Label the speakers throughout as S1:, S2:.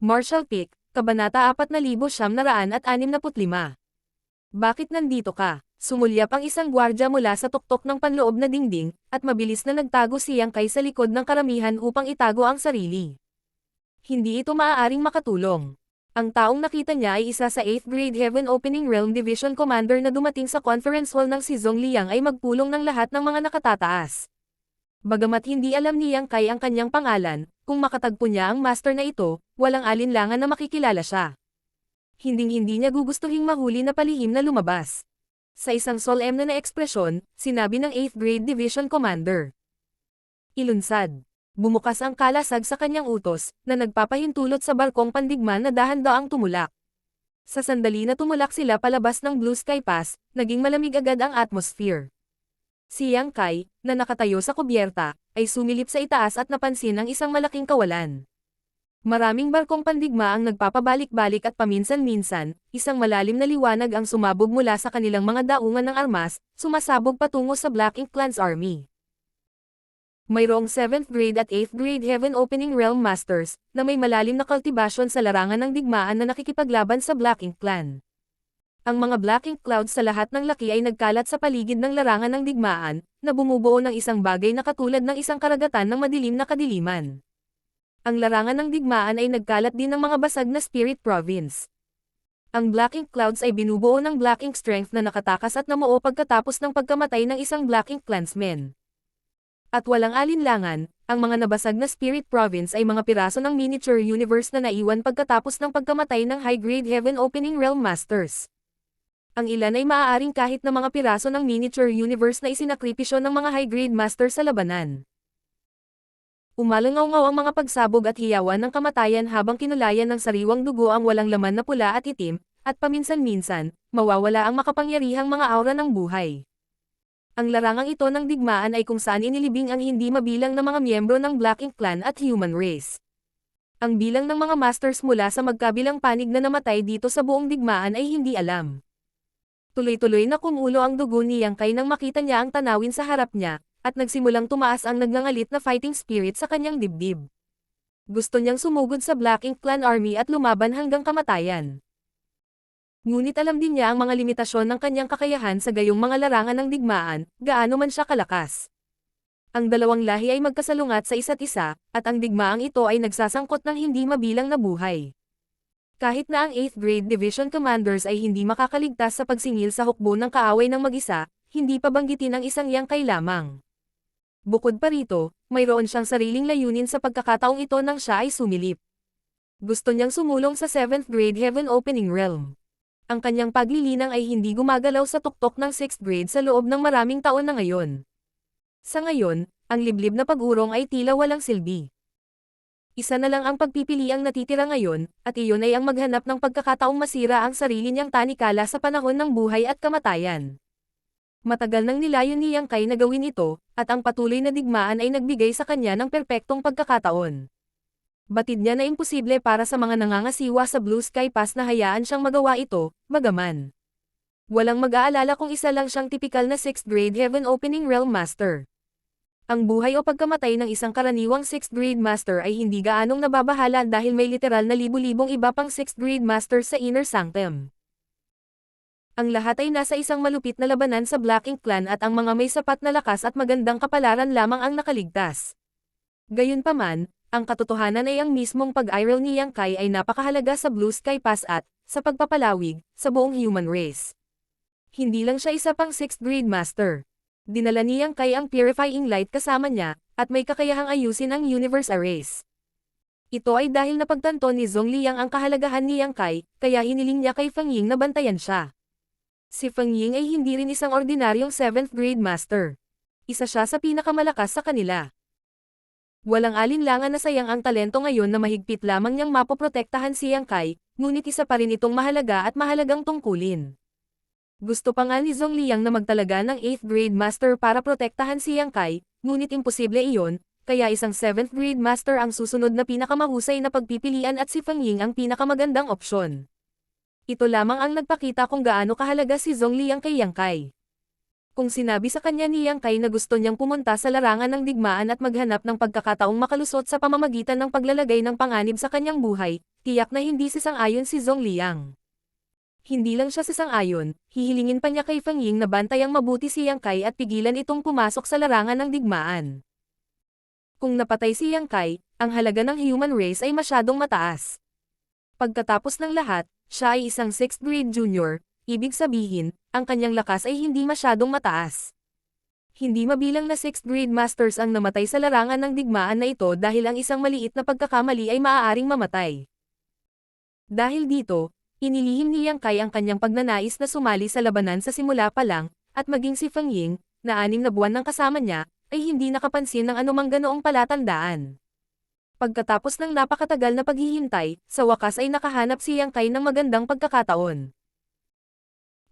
S1: Marshall Peak, Kabanata 4965. Bakit nandito ka? Sumulyap ang isang gwardya mula sa tuktok ng panloob na dingding, at mabilis na nagtago si Yang Kai sa likod ng karamihan upang itago ang sarili. Hindi ito maaaring makatulong. Ang taong nakita niya ay isa sa 8th Grade Heaven Opening Realm Division Commander na dumating sa conference hall ng si Zhong Liang ay magpulong ng lahat ng mga nakatataas. Bagamat hindi alam ni Yang Kai ang kanyang pangalan, kung makatagpo niya ang master na ito, walang alinlangan na makikilala siya. Hinding-hindi niya gugustuhing mahuli na palihim na lumabas. Sa isang solemne na ekspresyon, sinabi ng 8th Grade Division Commander. Ilunsad. Bumukas ang kalasag sa kanyang utos, na nagpapahintulot sa barkong pandigma na dahan-daang tumulak. Sa sandali na tumulak sila palabas ng Blue Sky Pass, naging malamig agad ang atmosphere. Si Yang Kai, na nakatayo sa kubyerta, ay sumilip sa itaas at napansin ang isang malaking kawalan. Maraming barkong pandigma ang nagpapabalik-balik at paminsan-minsan, isang malalim na liwanag ang sumabog mula sa kanilang mga daungan ng armas, sumasabog patungo sa Black Ink Clan's army. Mayroong 7th grade at 8th grade Heaven Opening Realm Masters, na may malalim na kultibasyon sa larangan ng digmaan na nakikipaglaban sa Black Ink Clan. Ang mga Black Ink Clouds sa lahat ng laki ay nagkalat sa paligid ng larangan ng digmaan, na bumubuo ng isang bagay na katulad ng isang karagatan ng madilim na kadiliman. Ang larangan ng digmaan ay nagkalat din ng mga basag na Spirit Province. Ang Black Ink Clouds ay binubuo ng Black Ink Strength na nakatakas at namuo pagkatapos ng pagkamatay ng isang Black Ink Clansman. At walang alinlangan, ang mga nabasag na Spirit Province ay mga piraso ng miniature universe na naiwan pagkatapos ng pagkamatay ng High-Grade Heaven Opening Realm Masters. Ang ilan ay maaaring kahit na mga piraso ng miniature universe na isinakripisyo ng mga high-grade master sa labanan. Umalangaw-ngaw ang mga pagsabog at hiyawan ng kamatayan habang kinulayan ng sariwang dugo ang walang laman na pula at itim, at paminsan-minsan, mawawala ang makapangyarihang mga aura ng buhay. Ang larangang ito ng digmaan ay kung saan inilibing ang hindi mabilang na mga miyembro ng Black Ink Clan at human race. Ang bilang ng mga masters mula sa magkabilang panig na namatay dito sa buong digmaan ay hindi alam. Tuloy-tuloy na kumulo ang dugo ni Yang Kai nang makita niya ang tanawin sa harap niya, at nagsimulang tumaas ang nagngangalit na fighting spirit sa kanyang dibdib. Gusto niyang sumugod sa Black Ink Clan Army at lumaban hanggang kamatayan. Ngunit alam din niya ang mga limitasyon ng kanyang kakayahan sa gayong mga larangan ng digmaan, gaano man siya kalakas. Ang dalawang lahi ay magkasalungat sa isa't isa, at ang digmaang ito ay nagsasangkot ng hindi mabilang na buhay. Kahit na ang 8th Grade Division Commanders ay hindi makakaligtas sa pagsingil sa hukbo ng kaaway ng mag-isa, hindi pa banggitin ang isang Yang Kai lamang. Bukod pa rito, mayroon siyang sariling layunin sa pagkakataong ito nang siya ay sumilip. Gusto niyang sumulong sa 7th Grade Heaven Opening Realm. Ang kanyang paglilinang ay hindi gumagalaw sa tuktok ng 6th grade sa loob ng maraming taon na ngayon. Sa ngayon, ang liblib na pag-urong ay tila walang silbi. Isa na lang ang pagpipili ang natitira ngayon, at iyon ay ang maghanap ng pagkakataong masira ang sarili niyang tanikala sa panahon ng buhay at kamatayan. Matagal nang nilayon ni Yang Kai na gawin ito, at ang patuloy na digmaan ay nagbigay sa kanya ng perpektong pagkakataon. Batid niya na imposible para sa mga nangangasiwa sa Blue Sky Pass na hayaan siyang magawa ito, bagaman. Walang mag-aalala kung isa lang siyang tipikal na 6th grade Heaven Opening Realm Master. Ang buhay o pagkamatay ng isang karaniwang 6th grade master ay hindi gaanong nababahala dahil may literal na libu-libong iba pang 6th grade master sa Inner Sanctum. Ang lahat ay nasa isang malupit na labanan sa Black Ink Clan at ang mga may sapat na lakas at magandang kapalaran lamang ang nakaligtas. Gayunpaman, ang katotohanan ay ang mismong pag-iral ni Yang Kai ay napakahalaga sa Blue Sky Pass at, sa pagpapalawig, sa buong human race. Hindi lang siya isa pang 6th grade master. Dinala ni Yang Kai ang Purifying Light kasama niya, at may kakayahang ayusin ang Universe Arrays. Ito ay dahil napagtanto ni Zhong Liang ang kahalagahan ni Yang Kai, kaya hiniling niya kay Feng Ying na bantayan siya. Si Feng Ying ay hindi rin isang ordinaryong 7th grade master. Isa siya sa pinakamalakas sa kanila. Walang alinlangan na sayang ang talento ngayon na mahigpit lamang niyang mapoprotektahan si Yang Kai, ngunit isa pa rin itong mahalaga at mahalagang tungkulin. Gusto pa nga ni Zhong Liang na magtalaga ng 8th grade master para protektahan si Yang Kai, ngunit imposible iyon, kaya isang 7th grade master ang susunod na pinakamahusay na pagpipilian at si Feng Ying ang pinakamagandang opsyon. Ito lamang ang nagpakita kung gaano kahalaga si Zhong Liang kay Yang Kai. Kung sinabi sa kanya ni Yang Kai na gusto niyang pumunta sa larangan ng digmaan at maghanap ng pagkakataong makalusot sa pamamagitan ng paglalagay ng panganib sa kanyang buhay, tiyak na hindi sasang-ayon si Zongliang. Hindi lang siya sasang-ayon, hihilingin pa niya kay Feng Ying na bantayang mabuti si Yang Kai at pigilan itong pumasok sa larangan ng digmaan. Kung napatay si Yang Kai, ang halaga ng human race ay masyadong mataas. Pagkatapos ng lahat, siya ay isang 6th grade junior, ibig sabihin, ang kanyang lakas ay hindi masyadong mataas. Hindi mabilang na 6th grade masters ang namatay sa larangan ng digmaan na ito dahil ang isang maliit na pagkakamali ay maaaring mamatay. Dahil dito, inilihim ni Yang Kai ang kanyang pagnanais na sumali sa labanan sa simula pa lang, at maging si Feng Ying, na 6 na buwan ng kasama niya, ay hindi nakapansin ng anumang ganoong palatandaan. Pagkatapos ng napakatagal na paghihintay, sa wakas ay nakahanap si Yang Kai ng magandang pagkakataon.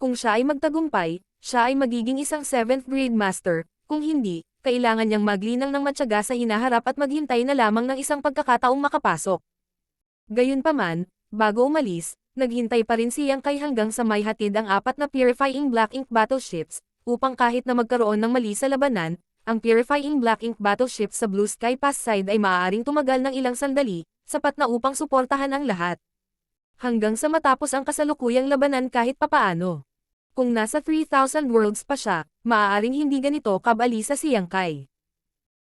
S1: Kung siya ay magtagumpay, siya ay magiging isang 7th grade master, kung hindi, kailangan niyang maglinang ng matyaga sa hinaharap at maghintay na lamang ng isang pagkakataong makapasok. Gayunpaman, bago umalis, naghintay pa rin si Yang Kai hanggang sa may hatid ang 4 na Purifying Black Ink battleships, upang kahit na magkaroon ng mali sa labanan, ang Purifying Black Ink battleship sa Blue Sky Pass side ay maaaring tumagal ng ilang sandali, sapat na upang suportahan ang lahat. Hanggang sa matapos ang kasalukuyang labanan kahit papaano. Kung nasa 3,000 worlds pa siya, maaaring hindi ganito kabalisa si Yang Kai.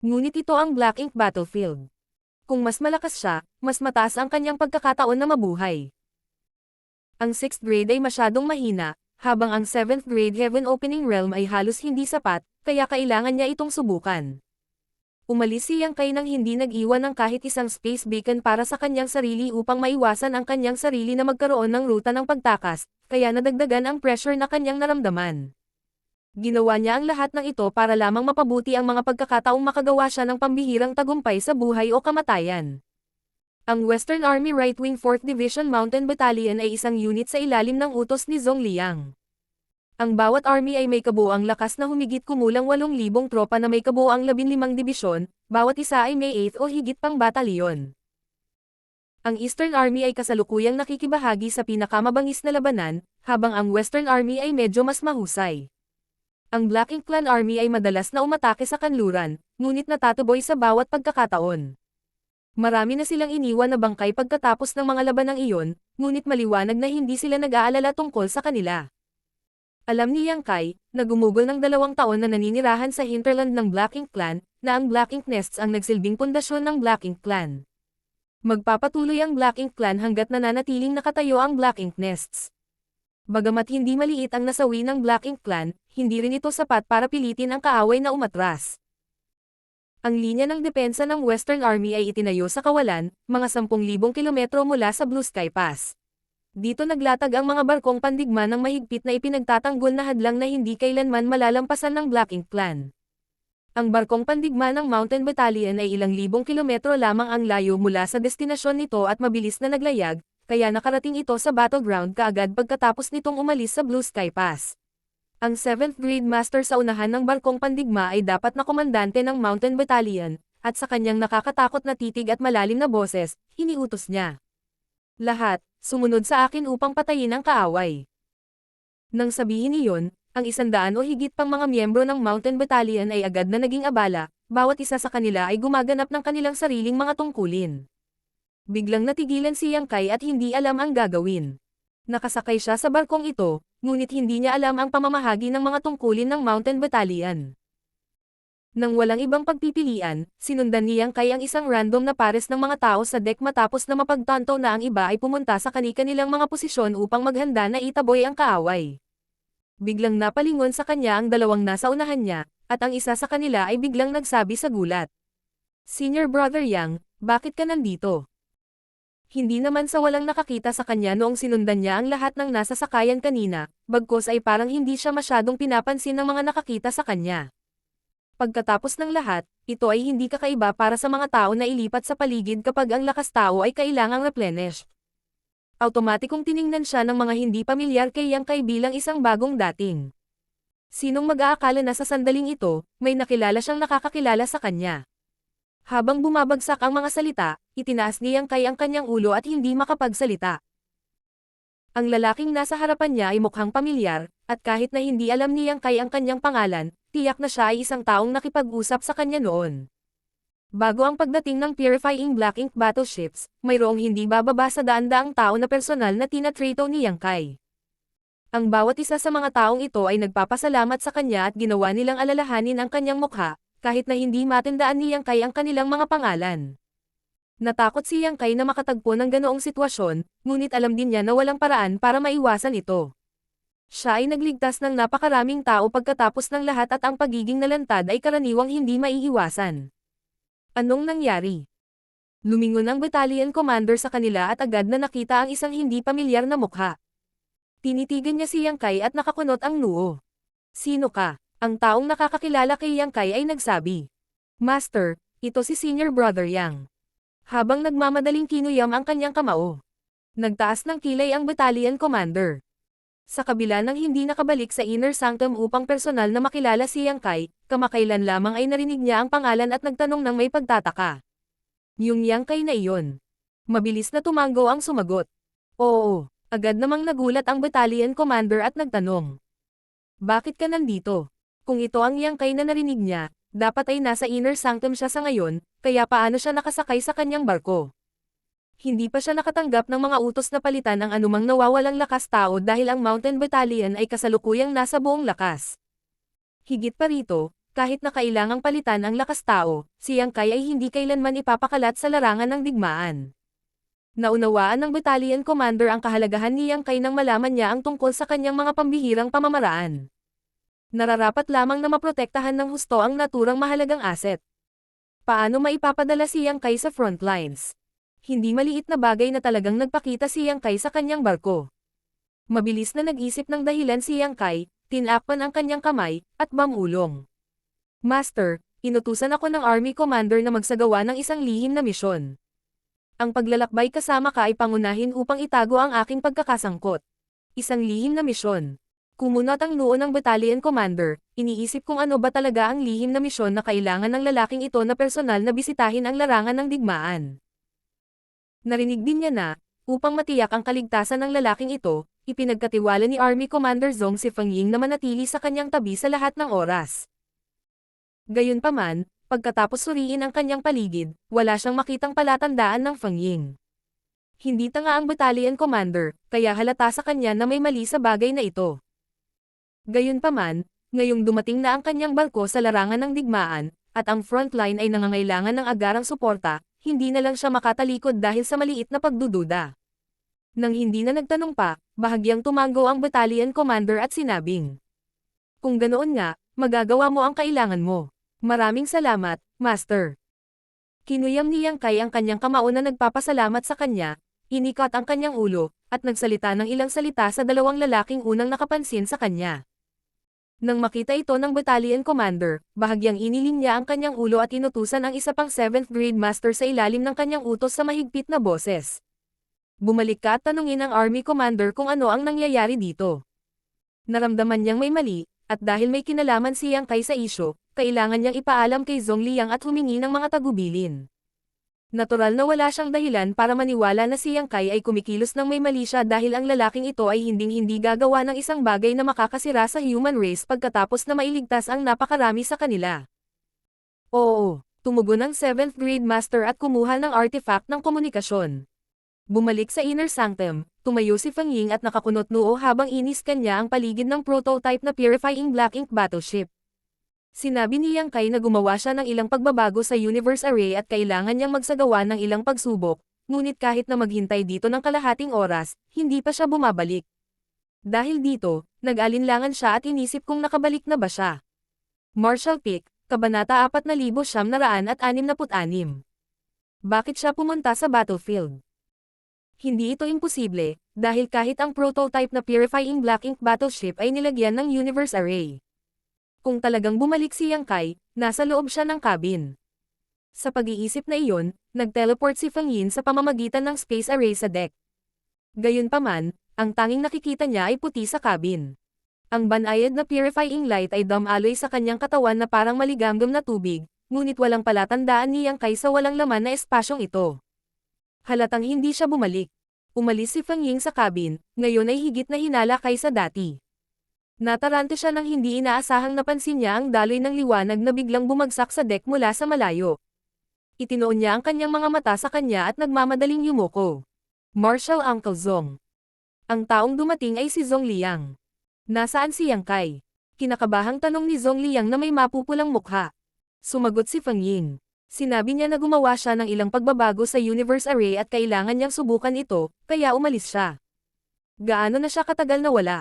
S1: Ngunit ito ang Black Ink battlefield. Kung mas malakas siya, mas mataas ang kanyang pagkakataon na mabuhay. Ang 6th grade ay masyadong mahina, habang ang 7th grade Heaven Opening Realm ay halos hindi sapat, kaya kailangan niya itong subukan. Umalis si Yang Kai nang hindi nag-iwan ng kahit isang space beacon para sa kanyang sarili upang maiwasan ang kanyang sarili na magkaroon ng ruta ng pagtakas, kaya nadagdagan ang pressure na kanyang naramdaman. Ginawa niya ang lahat ng ito para lamang mapabuti ang mga pagkakataong makagawa siya ng pambihirang tagumpay sa buhay o kamatayan. Ang Western Army Right Wing 4th Division Mountain Battalion ay isang unit sa ilalim ng utos ni Zongliang. Ang bawat army ay may kabuuang lakas na humigit kumulang 8,000 tropa na may kabuuang 15 dibisyon, bawat isa ay may 8 o higit pang batalyon. Ang Eastern Army ay kasalukuyang nakikibahagi sa pinakamabangis na labanan, habang ang Western Army ay medyo mas mahusay. Ang Black Ink Clan Army ay madalas na umatake sa kanluran, ngunit natatuboy sa bawat pagkakataon. Marami na silang iniwan na bangkay pagkatapos ng mga labanang iyon, ngunit maliwanag na hindi sila nag-aalala tungkol sa kanila. Alam ni Yang Kai, na gumugol ng 2 taon na naninirahan sa hinterland ng Black Ink Clan, na ang Black Ink Nests ang nagsilbing pundasyon ng Black Ink Clan. Magpapatuloy ang Black Ink Clan hanggat nananatiling nakatayo ang Black Ink Nests. Bagamat hindi maliit ang nasawi ng Black Ink Clan, hindi rin ito sapat para pilitin ang kaaway na umatras. Ang linya ng depensa ng Western Army ay itinayo sa kawalan, mga 10,000 kilometro mula sa Blue Sky Pass. Dito naglatag ang mga barkong pandigma ng mahigpit na ipinagtatanggol na hadlang na hindi kailanman malalampasan ng Black Ink Clan. Ang barkong pandigma ng Mountain Battalion ay ilang libong kilometro lamang ang layo mula sa destinasyon nito at mabilis na naglayag, kaya nakarating ito sa battleground kaagad pagkatapos nitong umalis sa Blue Sky Pass. Ang 7th grade master sa unahan ng barkong pandigma ay dapat na komandante ng Mountain Battalion, at sa kanyang nakakatakot na titig at malalim na boses, iniutos niya. Lahat, sumunod sa akin upang patayin ang kaaway. Nang sabihin iyon, ang 100 o higit pang mga miyembro ng Mountain Battalion ay agad na naging abala, bawat isa sa kanila ay gumaganap ng kanilang sariling mga tungkulin. Biglang natigilan si Yang Kai at hindi alam ang gagawin. Nakasakay siya sa barkong ito, ngunit hindi niya alam ang pamamahagi ng mga tungkulin ng Mountain Battalion. Nang walang ibang pagpipilian, sinundan ni Yang Kai ang isang random na pares ng mga tao sa deck matapos na mapagtanto na ang iba ay pumunta sa kani-kanilang mga posisyon upang maghanda na itaboy ang kaaway. Biglang napalingon sa kanya ang 2 nasa unahan niya, at ang isa sa kanila ay biglang nagsabi sa gulat. Senior Brother Yang, bakit ka nandito? Hindi naman sa walang nakakita sa kanya noong sinundan niya ang lahat ng nasa sakayan kanina, bagkus ay parang hindi siya masyadong pinapansin ng mga nakakita sa kanya. Pagkatapos ng lahat, ito ay hindi kakaiba para sa mga tao na ilipat sa paligid kapag ang lakas tao ay kailangang replenish. Automatikong tiningnan siya ng mga hindi pamilyar kay Yang Kai bilang isang bagong dating. Sinong mag-aakala na sa sandaling ito, may nakilala siyang nakakakilala sa kanya. Habang bumabagsak ang mga salita, itinaas ni Yang Kai ang kanyang ulo at hindi makapagsalita. Ang lalaking nasa harapan niya ay mukhang pamilyar, at kahit na hindi alam ni Yang Kai ang kanyang pangalan, tiyak na siya ay isang taong nakipag-usap sa kanya noon. Bago ang pagdating ng Purifying Black Ink battleships, mayroong hindi bababa sa daan-daang tao na personal na tinatrato ni Yang Kai. Ang bawat isa sa mga taong ito ay nagpapasalamat sa kanya at ginawa nilang alalahanin ang kanyang mukha, kahit na hindi matandaan ni Yang Kai ang kanilang mga pangalan. Natakot si Yang Kai na makatagpo ng ganoong sitwasyon, ngunit alam din niya na walang paraan para maiwasan ito. Siya ay nagligtas ng napakaraming tao pagkatapos ng lahat at ang pagiging nalantad ay karaniwang hindi maiiwasan. Anong nangyari? Lumingon ang battalion commander sa kanila at agad na nakita ang isang hindi pamilyar na mukha. Tinitigan niya si Yang Kai at nakakunot ang noo. Sino ka? Ang taong nakakakilala kay Yang Kai ay nagsabi. Master, ito si Senior Brother Yang. Habang nagmamadaling kinuyam ang kanyang kamao. Nagtaas ng kilay ang battalion commander. Sa kabila ng hindi nakabalik sa inner sanctum upang personal na makilala si Yang Kai, kamakailan lamang ay narinig niya ang pangalan at nagtanong ng may pagtataka. Yung Yang Kai na iyon. Mabilis na tumango ang sumagot. Oo. Agad namang nagulat ang battalion commander at nagtanong. Bakit ka nandito? Kung ito ang Yang Kai na narinig niya, dapat ay nasa inner sanctum siya sa ngayon, kaya paano siya nakasakay sa kanyang barko? Hindi pa siya nakatanggap ng mga utos na palitan ang anumang nawawalang lakas tao dahil ang Mountain Battalion ay kasalukuyang nasa buong lakas. Higit pa rito, kahit na kailangang palitan ang lakas tao, si Yang Kai ay hindi kailanman ipapakalat sa larangan ng digmaan. Naunawaan ng battalion commander ang kahalagahan ni Yang Kai nang malaman niya ang tungkol sa kanyang mga pambihirang pamamaraan. Nararapat lamang na maprotektahan ng husto ang naturang mahalagang asset. Paano maipapadala si Yang Kai sa front lines? Hindi maliit na bagay na talagang nagpakita si Yang Kai sa kanyang barko. Mabilis na nag-isip ng dahilan si Yang Kai, tinakpan ang kanyang kamay, at mamulong. Master, inutusan ako ng Army Commander na magsagawa ng isang lihim na misyon. Ang paglalakbay kasama ka ay pangunahin upang itago ang aking pagkakasangkot. Isang lihim na misyon. Kumunot ang noo ng battalion commander, iniisip kung ano ba talaga ang lihim na misyon na kailangan ng lalaking ito na personal na bisitahin ang larangan ng digmaan. Narinig din niya na, upang matiyak ang kaligtasan ng lalaking ito, ipinagkatiwala ni Army Commander Zhong si Feng Ying na manatili sa kanyang tabi sa lahat ng oras. Gayunpaman, pagkatapos suriin ang kanyang paligid, wala siyang makitang palatandaan ng Feng Ying. Hindi tanga ang battalion commander, kaya halata sa kanya na may mali sa bagay na ito. Gayunpaman, ngayong dumating na ang kanyang barko sa larangan ng digmaan, at ang frontline ay nangangailangan ng agarang suporta, hindi na lang siya makatalikod dahil sa maliit na pagdududa. Nang hindi na nagtanong pa, bahagyang tumango ang battalion commander at sinabing, kung ganoon nga, magagawa mo ang kailangan mo. Maraming salamat, Master. Kinuyam ni Yang Kai ang kanyang kamao na nagpapasalamat sa kanya, inikat ang kanyang ulo, at nagsalita ng ilang salita sa dalawang lalaking unang nakapansin sa kanya. Nang makita ito ng battalion commander, bahagyang iniling niya ang kanyang ulo at inutusan ang isa pang 7th grade master sa ilalim ng kanyang utos sa mahigpit na boses. Bumalik ka at tanungin ang army commander kung ano ang nangyayari dito. Naramdaman niyang may mali, at dahil may kinalaman si Yang Kai sa isyo, kailangan niyang ipaalam kay Zhong Liang at humingi ng mga tagubilin. Natural na wala siyang dahilan para maniwala na si Yang Kai ay kumikilos ng may mali siya dahil ang lalaking ito ay hinding-hindi gagawa ng isang bagay na makakasira sa human race pagkatapos na mailigtas ang napakarami sa kanila. Oo, tumugon ang 7th grade master at kumuha ng artifact ng komunikasyon. Bumalik sa inner sanctum, tumayo si Feng Ying at nakakunot noo habang iniskan niya ang paligid ng prototype na Purifying Black Ink battleship. Sinabi ni Yang Kai na gumawa siya ng ilang pagbabago sa universe array at kailangan niyang magsagawa ng ilang pagsubok, ngunit kahit na maghintay dito ng kalahating oras, hindi pa siya bumabalik. Dahil dito, nag-alinlangan siya at inisip kung nakabalik na ba siya. Marshall Pick, Kabanata 4966. Bakit siya pumunta sa battlefield? Hindi ito imposible, dahil kahit ang prototype na Purifying Black Ink battleship ay nilagyan ng universe array. Kung talagang bumalik si Yang Kai, nasa loob siya ng cabin. Sa pag-iisip na iyon, nag-teleport si Feng Yin sa pamamagitan ng space array sa deck. Gayunpaman, ang tanging nakikita niya ay puti sa cabin. Ang banayad na purifying light ay dumaloy sa kanyang katawan na parang maligamgam na tubig, ngunit walang palatandaan ni Yang Kai sa walang laman na espasyong ito. Halatang hindi siya bumalik. Umalis si Feng Ying sa cabin, ngayon ay higit na hinala kaysa dati. Natarante siya nang hindi inaasahang napansin niya ang daloy ng liwanag na biglang bumagsak sa deck mula sa malayo. Itinoon niya ang kanyang mga mata sa kanya at nagmamadaling yumuko. Marshal Uncle Zong. Ang taong dumating ay si Zong Liang. Nasaan si Yang Kai? Kinakabahang tanong ni Zong Liang na may mapupulang mukha. Sumagot si Feng Ying. Sinabi niya na gumawa siya ng ilang pagbabago sa Universe Array at kailangan niyang subukan ito, kaya umalis siya. Gaano na siya katagal na wala?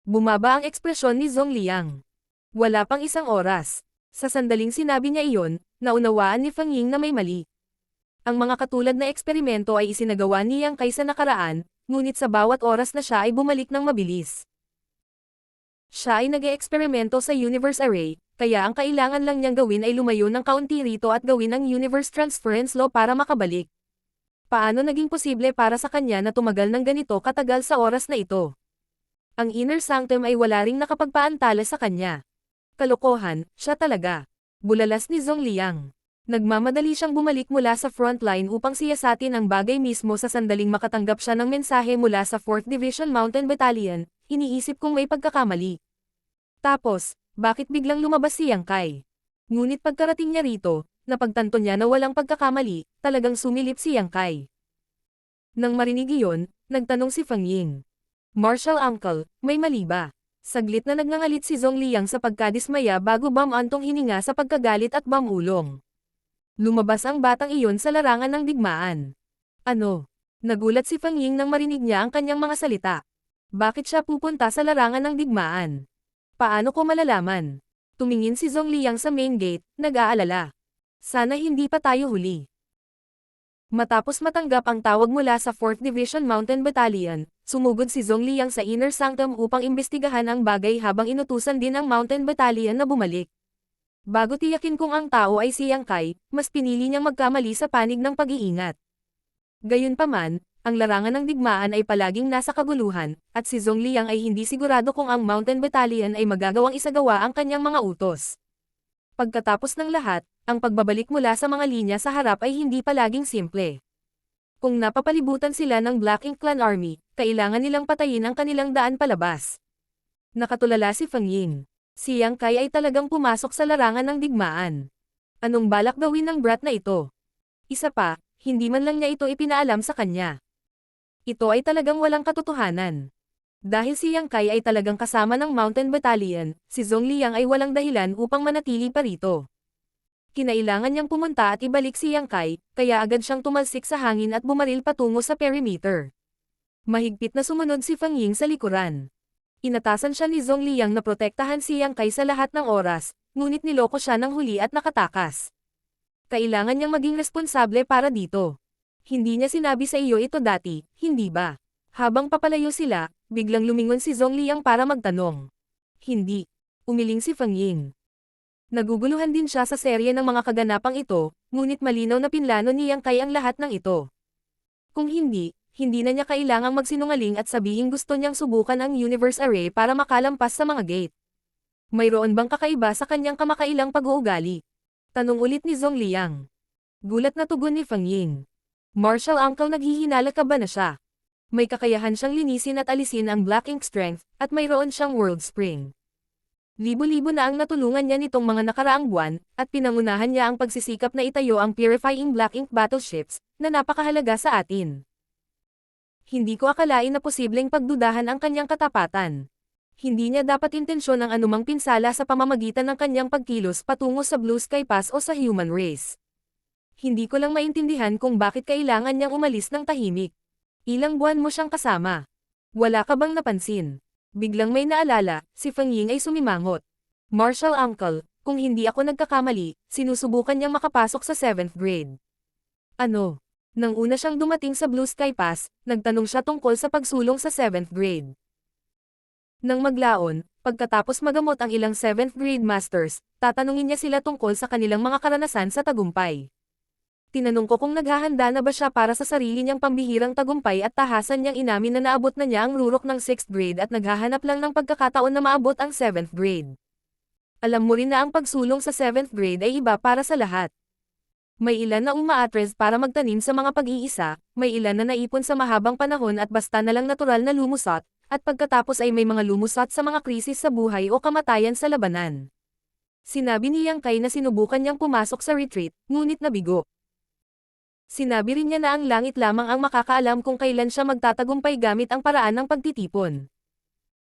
S1: Bumaba ang ekspresyon ni Zong Liang. Wala pang isang oras. Sa sandaling sinabi niya iyon, naunawaan ni Feng Ying na may mali. Ang mga katulad na eksperimento ay isinagawa ni Yang Kai sa nakaraan, ngunit sa bawat oras na siya ay bumalik ng mabilis. Siya ay nag-eeksperimento sa Universe Array, kaya ang kailangan lang niyang gawin ay lumayo ng kaunti rito at gawin ang Universe Transference Law para makabalik. Paano naging posible para sa kanya na tumagal ng ganito katagal sa oras na ito? Ang Inner Sanctum ay wala ring nakapagpaantala sa kanya. Kalokohan, siya talaga. Bulalas ni Zong Liang. Nagmamadali siyang bumalik mula sa frontline upang siyasatin ang bagay mismo sa sandaling makatanggap siya ng mensahe mula sa 4th Division Mountain Battalion, iniisip kong may pagkakamali. Tapos, bakit biglang lumabas si Yang Kai? Ngunit pagkarating niya rito, napagtanto niya na walang pagkakamali, talagang sumilip si Yang Kai. Nang marinig iyon, nagtanong si Feng Ying. Marshal Uncle, may mali ba? Saglit na nagngangalit si Zong Liang sa pagkadismaya bago bumantong hininga sa pagkagalit at bumulong. Lumabas ang batang iyon sa larangan ng digmaan. Ano? Nagulat si Feng Ying nang marinig niya ang kanyang mga salita. Bakit siya pupunta sa larangan ng digmaan? Paano ko malalaman? Tumingin si Zong Liang sa main gate, nag-aalala. Sana hindi pa tayo huli. Matapos matanggap ang tawag mula sa 4th Division Mountain Battalion, sumugod si Zong Liang sa Inner Sanctum upang imbestigahan ang bagay habang inutusan din ang Mountain Battalion na bumalik. Bago tiyakin kung ang tao ay si Yang Kai, mas pinili niyang magkamali sa panig ng pag-iingat. Gayunpaman, ang larangan ng digmaan ay palaging nasa kaguluhan, at si Zong Liang ay hindi sigurado kung ang Mountain Battalion ay magagawang isagawa ang kanyang mga utos. Pagkatapos ng lahat, ang pagbabalik mula sa mga linya sa harap ay hindi palaging simple. Kung napapalibutan sila ng Black Ink Clan Army, kailangan nilang patayin ang kanilang daan palabas. Nakatulala si Feng Ying. Si Yang Kai ay talagang pumasok sa larangan ng digmaan. Anong balak gawin ng brat na ito? Isa pa, hindi man lang niya ito ipinaalam sa kanya. Ito ay talagang walang katotohanan. Dahil si Yang Kai ay talagang kasama ng Mountain Battalion, si Zong Liang ay walang dahilan upang manatili pa rito. Kinailangan niyang pumunta at ibalik si Yang Kai, kaya agad siyang tumalsik sa hangin at bumaril patungo sa perimeter. Mahigpit na sumunod si Feng Ying sa likuran. Inatasan siya ni Zong Liang na protektahan si Yang Kai sa lahat ng oras, ngunit niloko siya ng huli at nakatakas. Kailangan niyang maging responsable para dito. Hindi niya sinabi sa iyo ito dati, hindi ba? Habang papalayo sila, biglang lumingon si Zong Liang para magtanong. Hindi. Umiling si Feng Ying. Naguguluhan din siya sa serye ng mga kaganapang ito, ngunit malinaw na pinlano ni Yang Kai ang lahat ng ito. Kung hindi na niya kailangang magsinungaling at sabihing gusto niyang subukan ang Universe Array para makalampas sa mga gate. Mayroon bang kakaiba sa kanyang kamakailang pag-uugali? Tanong ulit ni Zong Liang. Gulat na tugon ni Feng Ying. Marshal Uncle, naghihinala ka ba na siya? May kakayahan siyang linisin at alisin ang Black Ink Strength, at mayroon siyang World Spring. Libo-libo na ang natulungan niya nitong mga nakaraang buwan, at pinangunahan niya ang pagsisikap na itayo ang Purifying Black Ink Battleships, na napakahalaga sa atin. Hindi ko akalain na posibleng pagdudahan ang kanyang katapatan. Hindi niya dapat intensyon ang anumang pinsala sa pamamagitan ng kanyang pagkilos patungo sa Blue Sky Pass o sa human race. Hindi ko lang maintindihan kung bakit kailangan niyang umalis ng tahimik. Ilang buwan mo siyang kasama. Wala ka bang napansin? Biglang may naalala, si Feng Ying ay sumimangot. Marshal Uncle, kung hindi ako nagkakamali, sinusubukan niyang makapasok sa 7th grade. Ano? Nang una siyang dumating sa Blue Sky Pass, nagtanong siya tungkol sa pagsulong sa 7th grade. Nang maglaon, pagkatapos magamot ang ilang 7th grade masters, tatanungin niya sila tungkol sa kanilang mga karanasan sa tagumpay. Tinanong ko kung naghahanda na ba siya para sa sarili niyang pambihirang tagumpay at tahasan niyang inamin na naabot na niya ang rurok ng 6th grade at naghahanap lang ng pagkakataon na maabot ang 7th grade. Alam mo rin na ang pagsulong sa 7th grade ay iba para sa lahat. May ilan na umaatres para magtanim sa mga pag-iisa, may ilan na naipon sa mahabang panahon at basta na lang natural na lumusot, at pagkatapos ay may mga lumusot sa mga krisis sa buhay o kamatayan sa labanan. Sinabi ni Yang Kai na sinubukan niyang pumasok sa retreat, ngunit nabigo. Sinabi rin niya na ang langit lamang ang makakaalam kung kailan siya magtatagumpay gamit ang paraan ng pagtitipon.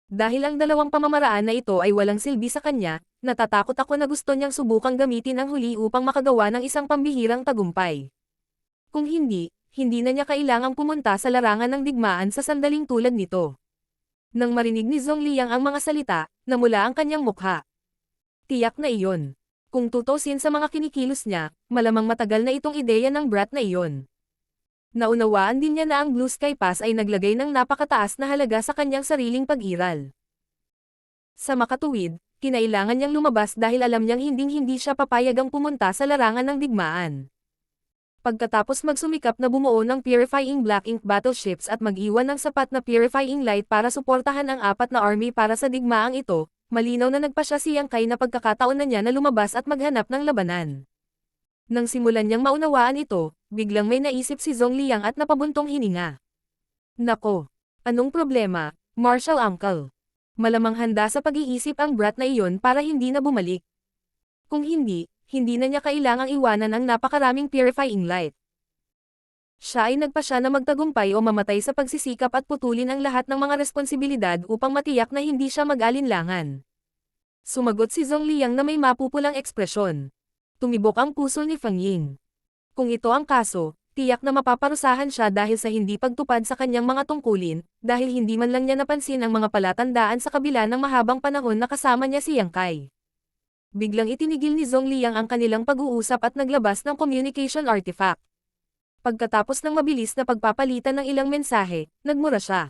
S1: Dahil ang dalawang pamamaraan na ito ay walang silbi sa kanya, natatakot ako na gusto niyang subukang gamitin ang huli upang makagawa ng isang pambihirang tagumpay. Kung hindi, hindi na niya kailangang pumunta sa larangan ng digmaan sa sandaling tulad nito. Nang marinig ni Zhongliang ang mga salita, namula ang kanyang mukha. Tiyak na iyon. Kung tutusin sa mga kinikilos niya, malamang matagal na itong ideya ng brat na iyon. Naunawaan din niya na ang Blue Sky Pass ay naglagay ng napakataas na halaga sa kanyang sariling pag-iral. Sa makatuwid, kinailangan niyang lumabas dahil alam niyang hinding-hindi siya papayagang pumunta sa larangan ng digmaan. Pagkatapos magsumikap na bumuo ng Purifying Black Ink battleships at mag-iwan ng sapat na Purifying Light para suportahan ang 4 na army para sa digmaang ito, malinaw na nagpa siya si Yang Kai na pagkakataon na niya na lumabas at maghanap ng labanan. Nang simulan niyang maunawaan ito, biglang may naisip si Zhongliang at napabuntong hininga. Nako! Anong problema, Martial Uncle? Malamang handa sa pag-iisip ang brat na iyon para hindi na bumalik. Kung hindi, hindi na niya kailangang iwanan ang napakaraming Purifying Light. Siya ay nagpasya na magtagumpay o mamatay sa pagsisikap at putulin ang lahat ng mga responsibilidad upang matiyak na hindi siya mag-alinlangan. Sumagot si Zhongliang na may mapupulang ekspresyon. Tumibok ang puso ni Feng Ying. Kung ito ang kaso, tiyak na mapaparusahan siya dahil sa hindi pagtupad sa kanyang mga tungkulin, dahil hindi man lang niya napansin ang mga palatandaan sa kabila ng mahabang panahon na kasama niya si Yang Kai. Biglang itinigil ni Zhongliang ang kanilang pag-uusap at naglabas ng communication artifact. Pagkatapos ng mabilis na pagpapalitan ng ilang mensahe, nagmura siya.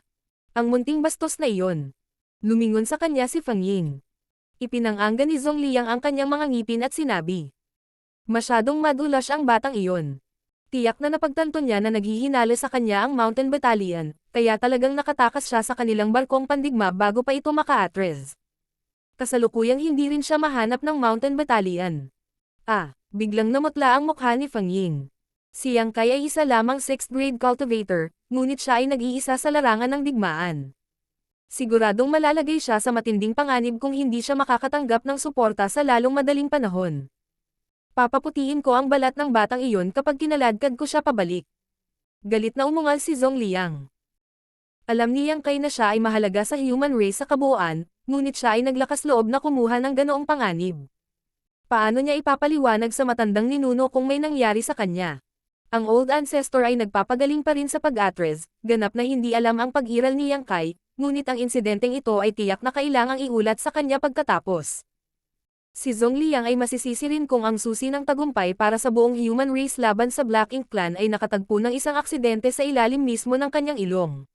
S1: Ang munting bastos na iyon. Lumingon sa kanya si Feng Ying. Ipinanganga ni Zhongliang ang kanyang mga ngipin at sinabi. Masyadong madulas ang batang iyon. Tiyak na napagtanto niya na naghihinala sa kanya ang Mountain Battalion, kaya talagang nakatakas siya sa kanilang barkong pandigma bago pa ito maka-atres. Kasalukuyang hindi rin siya mahanap ng Mountain Battalion. Biglang namutla ang mukha ni Feng Ying. Si Yang Kai ay isa lamang 6th grade cultivator, ngunit siya ay nag-iisa sa larangan ng digmaan. Siguradong malalagay siya sa matinding panganib kung hindi siya makakatanggap ng suporta sa lalong madaling panahon. Papaputiin ko ang balat ng batang iyon kapag kinaladkad ko siya pabalik. Galit na umungal si Zhongliang. Alam ni Yang Kai na siya ay mahalaga sa human race sa kabuuan, ngunit siya ay naglakas loob na kumuha ng ganoong panganib. Paano niya ipapaliwanag sa matandang ninuno kung may nangyari sa kanya? Ang Old Ancestor ay nagpapagaling pa rin sa pag-atres, ganap na hindi alam ang pag-iral ni Yang Kai, ngunit ang insidenteng ito ay tiyak na kailangang iulat sa kanya pagkatapos. Si Zhongliang ay masisisi rin kung ang susi ng tagumpay para sa buong human race laban sa Black Ink Clan ay nakatagpo ng isang aksidente sa ilalim mismo ng kanyang ilong.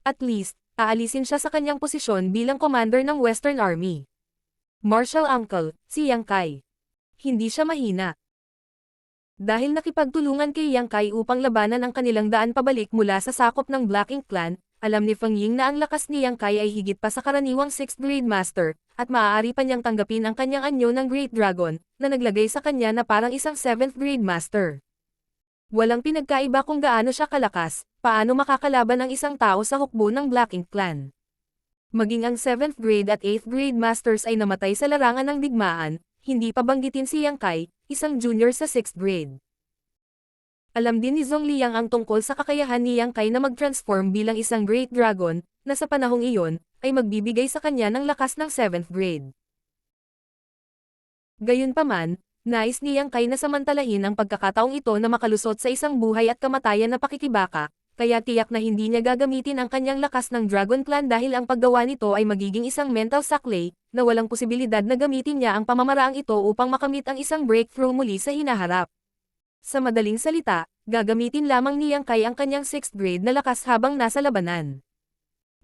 S1: At least, aalisin siya sa kanyang posisyon bilang commander ng Western Army. Martial Uncle, si Yang Kai. Hindi siya mahina. Dahil nakipagtulungan kay Yang Kai upang labanan ang kanilang daan pabalik mula sa sakop ng Black Ink Clan, alam ni Feng Ying na ang lakas ni Yang Kai ay higit pa sa karaniwang 6th grade master, at maaari pa niyang tanggapin ang kanyang anyo ng Great Dragon, na naglagay sa kanya na parang isang 7th grade master. Walang pinagkaiba kung gaano siya kalakas, paano makakalaban ang isang tao sa hukbo ng Black Ink Clan. Maging ang 7th grade at 8th grade masters ay namatay sa larangan ng digmaan, hindi pa banggitin si Yang Kai, isang junior sa 6th grade. Alam din ni Zhongliang ang tungkol sa kakayahan ni Yang Kai na mag-transform bilang isang Great Dragon, na sa panahong iyon, ay magbibigay sa kanya ng lakas ng 7th grade. Gayunpaman, nais ni Yang Kai na samantalahin ang pagkakataong ito na makalusot sa isang buhay at kamatayan na pakikibaka, kaya tiyak na hindi niya gagamitin ang kanyang lakas ng Dragon Clan dahil ang paggawa nito ay magiging isang mental saklay, na walang posibilidad na gamitin niya ang pamamaraang ito upang makamit ang isang breakthrough muli sa hinaharap. Sa madaling salita, gagamitin lamang ni Yang Kai ang kanyang 6th grade na lakas habang nasa labanan.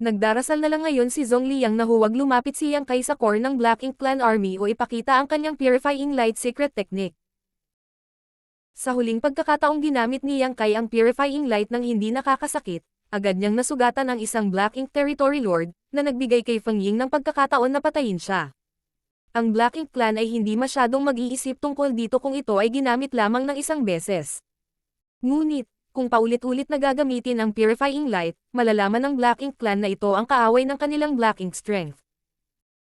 S1: Nagdarasal na lang ngayon si Zhongliang na huwag lumapit si Yang Kai sa core ng Black Ink Clan Army o ipakita ang kanyang Purifying Light secret technique. Sa huling pagkakataong ginamit ni Yang Kai ang Purifying Light ng hindi nakakasakit, agad niyang nasugatan ang isang Black Ink Territory Lord, na nagbigay kay Feng Ying ng pagkakataon na patayin siya. Ang Black Ink Clan ay hindi masyadong mag-iisip tungkol dito kung ito ay ginamit lamang ng isang beses. Ngunit, kung paulit-ulit na gagamitin ang Purifying Light, malalaman ng Black Ink Clan na ito ang kaaway ng kanilang Black Ink Strength.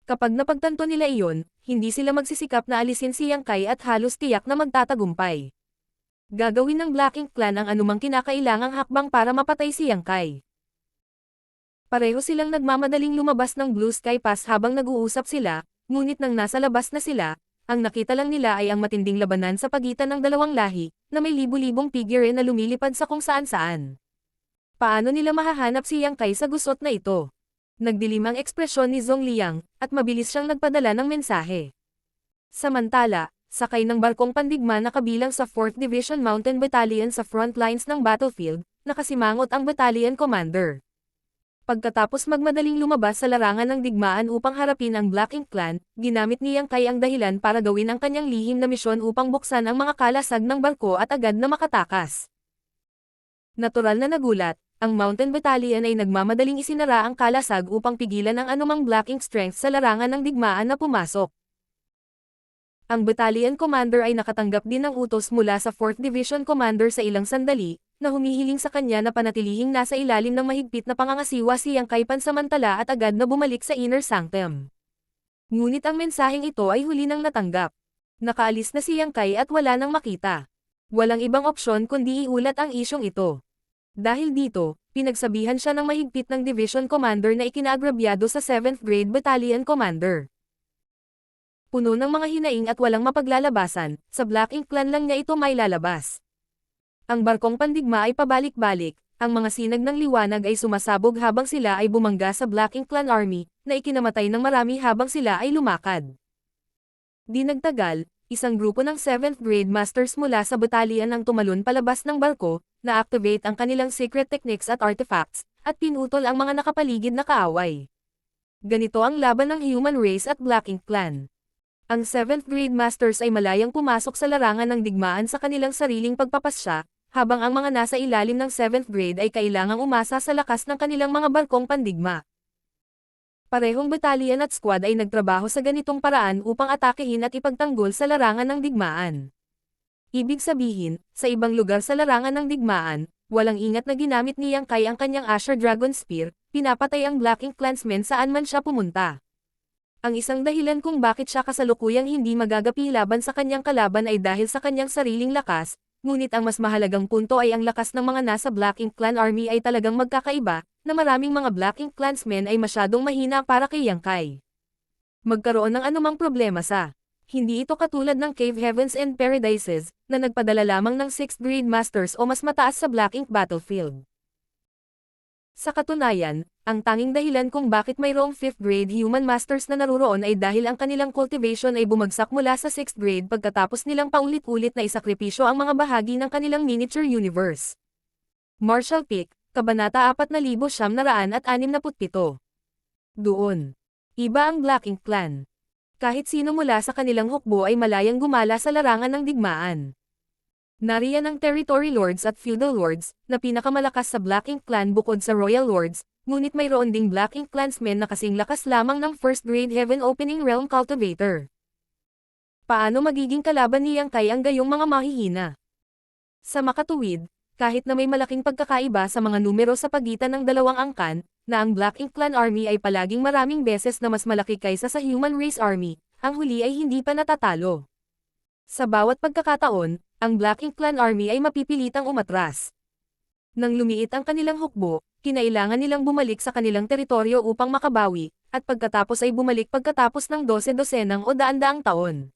S1: Kapag napagtanto nila iyon, hindi sila magsisikap na alisin si Yang Kai at halos tiyak na magtatagumpay. Gagawin ng Black Ink Clan ang anumang kinakailangang hakbang para mapatay si Yang Kai. Pareho silang nagmamadaling lumabas ng Blue Sky Pass habang nag-uusap sila, ngunit nang nasa labas na sila, ang nakita lang nila ay ang matinding labanan sa pagitan ng dalawang lahi, na may libu-libong figure na lumilipad sa kung saan-saan. Paano nila mahahanap si Yang Kai sa gusot na ito? Nagdilim ang ekspresyon ni Zhong Liang, at mabilis siyang nagpadala ng mensahe. Samantala, sakay ng barkong pandigma na kabilang sa 4th Division Mountain Battalion sa front lines ng battlefield, nakasimangot ang battalion commander. Pagkatapos magmadaling lumabas sa larangan ng digmaan upang harapin ang Black Ink Clan, ginamit ni Yang Kai ang dahilan para gawin ang kanyang lihim na misyon upang buksan ang mga kalasag ng barko at agad na makatakas. Natural na nagulat, ang Mountain Battalion ay nagmamadaling isinara ang kalasag upang pigilan ang anumang Black Ink strength sa larangan ng digmaan na pumasok. Ang battalion commander ay nakatanggap din ng utos mula sa 4th Division Commander sa ilang sandali, na humihiling sa kanya na panatilihing nasa ilalim ng mahigpit na pangangasiwa si Yang Kai pansamantala at agad na bumalik sa Inner Sanctum. Ngunit ang mensaheng ito ay huli nang natanggap. Nakaalis na si Yang Kai at wala nang makita. Walang ibang opsyon kundi iulat ang isyong ito. Dahil dito, pinagsabihan siya ng mahigpit ng Division Commander na ikinaagrabyado sa 7th Grade Battalion Commander. Puno ng mga hinaing at walang mapaglalabasan, sa Black Ink Clan lang niya ito may lalabas. Ang barkong pandigma ay pabalik-balik, ang mga sinag ng liwanag ay sumasabog habang sila ay bumangga sa Black Ink Clan Army, na ikinamatay ng marami habang sila ay lumakad. Di nagtagal, isang grupo ng 7th Grade Masters mula sa battalion ang tumalon palabas ng barko, na-activate ang kanilang secret techniques at artifacts, at pinutol ang mga nakapaligid na kaaway. Ganito ang laban ng Human Race at Black Ink Clan. Ang 7th Grade Masters ay malayang pumasok sa larangan ng digmaan sa kanilang sariling pagpapasya, habang ang mga nasa ilalim ng 7th grade ay kailangang umasa sa lakas ng kanilang mga barkong pandigma. Parehong battalion at squad ay nagtrabaho sa ganitong paraan upang atakehin at ipagtanggol sa larangan ng digmaan. Ibig sabihin, sa ibang lugar sa larangan ng digmaan, walang ingat na ginamit ni Yang Kai ang kanyang Asher Dragon Spear, pinapatay ang Black Ink Clansmen saan man siya pumunta. Ang isang dahilan kung bakit siya kasalukuyang hindi magagapi laban sa kanyang kalaban ay dahil sa kanyang sariling lakas, ngunit ang mas mahalagang punto ay ang lakas ng mga nasa Black Ink Clan Army ay talagang magkakaiba, na maraming mga Black Ink Clansmen ay masyadong mahina para kay Yang Kai. Magkaroon ng anumang problema sa hindi ito katulad ng Cave Heavens and Paradises, na nagpadala lamang ng 6th Grade Masters o mas mataas sa Black Ink battlefield. Sa katunayan, ang tanging dahilan kung bakit mayroong 5th grade Human Masters na naruroon ay dahil ang kanilang cultivation ay bumagsak mula sa 6th grade pagkatapos nilang paulit-ulit na isakripisyo ang mga bahagi ng kanilang miniature universe. Marshall Peak, Kabanata 4967. Doon. Iba ang Black Ink Clan. Kahit sino mula sa kanilang hukbo ay malayang gumala sa larangan ng digmaan. Nariyan ang Territory Lords at Feudal Lords, na pinakamalakas sa Black Ink Clan bukod sa Royal Lords, ngunit mayroon ding Black Ink Clansmen na kasing lakas lamang ng 1st Grade Heaven Opening Realm Cultivator. Paano magiging kalaban ni Yang Kai ang gayong mga mahihina? Sa makatuwid, kahit na may malaking pagkakaiba sa mga numero sa pagitan ng dalawang angkan, na ang Black Ink Clan Army ay palaging maraming beses na mas malaki kaysa sa Human Race Army, ang huli ay hindi pa natatalo. Sa bawat pagkakataon, ang Black Ink Clan Army ay mapipilitang umatras. Nang lumiit ang kanilang hukbo, kinailangan nilang bumalik sa kanilang teritoryo upang makabawi, at pagkatapos ay bumalik pagkatapos ng 12-dosenang o daan-daang taon.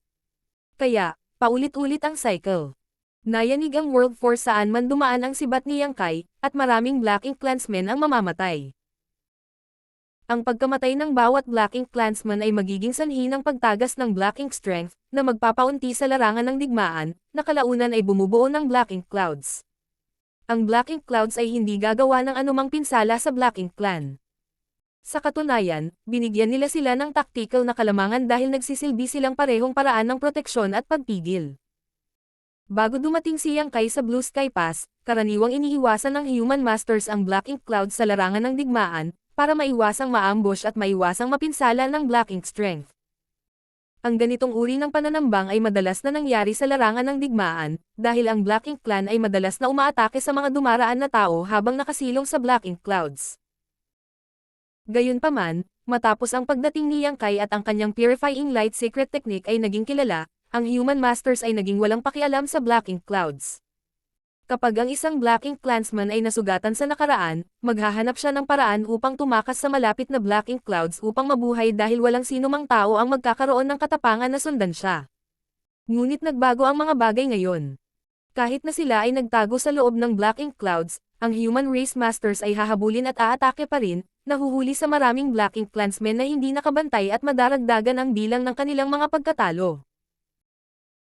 S1: Kaya, paulit-ulit ang cycle. Nayanig ang World Force saan man dumaan ang sibat ni Yang Kai, at maraming Black Ink Clansmen ang mamamatay. Ang pagkamatay ng bawat Black Ink Clansman ay magiging sanhi ng pagtagas ng Black Ink Strength, na magpapaunti sa larangan ng digmaan, na kalaunan ay bumubuo ng Black Ink Clouds. Ang Black Ink Clouds ay hindi gagawa ng anumang pinsala sa Black Ink Clan. Sa katunayan, binigyan nila sila ng tactical na kalamangan dahil nagsisilbi silang parehong paraan ng proteksyon at pagpigil. Bago dumating si Yang Kai sa Blue Sky Pass, karaniwang iniiwasan ng Human Masters ang Black Ink Clouds sa larangan ng digmaan, para maiwasang maambush at maiwasang mapinsala ng Black Ink Strength. Ang ganitong uri ng pananambang ay madalas na nangyari sa larangan ng digmaan, dahil ang Black Ink Clan ay madalas na umaatake sa mga dumaraan na tao habang nakasilong sa Black Ink Clouds. Gayunpaman, matapos ang pagdating ni Yang Kai at ang kanyang Purifying Light Secret Technique ay naging kilala, ang Human Masters ay naging walang pakialam sa Black Ink Clouds. Kapag ang isang Black Ink Clansman ay nasugatan sa nakaraan, maghahanap siya ng paraan upang tumakas sa malapit na Black Ink Clouds upang mabuhay dahil walang sinumang tao ang magkakaroon ng katapangan na sundan siya. Ngunit nagbago ang mga bagay ngayon. Kahit na sila ay nagtago sa loob ng Black Ink Clouds, ang Human Race Masters ay hahabulin at aatake pa rin, nahuhuli sa maraming Black Ink Clansmen na hindi nakabantay at madaragdagan ang bilang ng kanilang mga pagkatalo.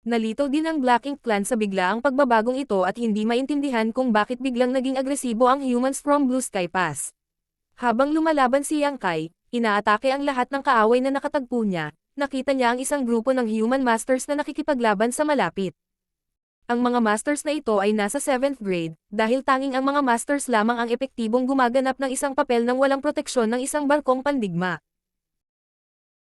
S1: Nalito din ang Black Ink Clan sa biglaang pagbabagong ito at hindi maintindihan kung bakit biglang naging agresibo ang humans from Blue Sky Pass. Habang lumalaban si Yang Kai, inaatake ang lahat ng kaaway na nakatagpo niya, nakita niya ang isang grupo ng Human Masters na nakikipaglaban sa malapit. Ang mga Masters na ito ay nasa 7th grade, dahil tanging ang mga Masters lamang ang epektibong gumaganap ng isang papel ng walang proteksyon ng isang barkong pandigma.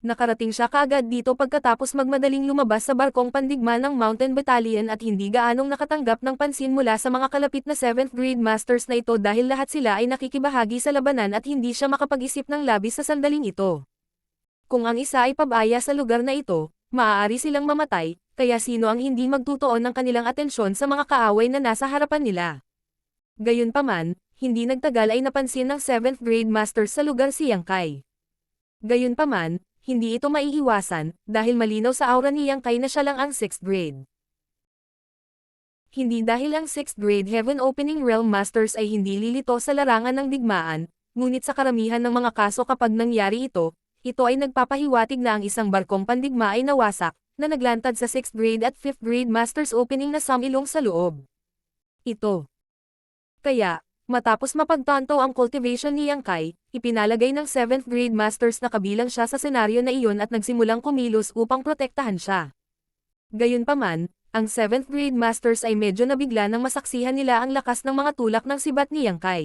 S1: Nakarating siya kaagad dito pagkatapos magmadaling lumabas sa barkong pandigma ng Mountain Battalion at hindi gaanong nakatanggap ng pansin mula sa mga kalapit na 7th grade masters na ito dahil lahat sila ay nakikibahagi sa labanan at hindi siya makapag-isip ng labis sa sandaling ito. Kung ang isa ay pabaya sa lugar na ito, maaari silang mamatay, kaya sino ang hindi magtutuon ng kanilang atensyon sa mga kaaway na nasa harapan nila. Gayunpaman, hindi nagtagal ay napansin ng 7th grade masters sa lugar si Yang Kai. Gayunpaman, hindi ito maiiwasan, dahil malinaw sa aura ni Yang Kai na siya lang ang 6th grade. Hindi dahil ang 6th grade Heaven Opening Realm Masters ay hindi lilito sa larangan ng digmaan, ngunit sa karamihan ng mga kaso kapag nangyari ito ay nagpapahiwatig na ang isang barkong pandigma ay nawasak, na naglantad sa 6th grade at 5th grade Masters Opening na sumilong sa loob. Kaya, matapos mapagtanto ang cultivation ni Yang Kai, ipinalagay ng 7th grade masters na kabilang siya sa senaryo na iyon at nagsimulang kumilos upang protektahan siya. Gayunpaman, ang 7th grade masters ay medyo nabigla nang masaksihan nila ang lakas ng mga tulak ng sibat ni Yang Kai.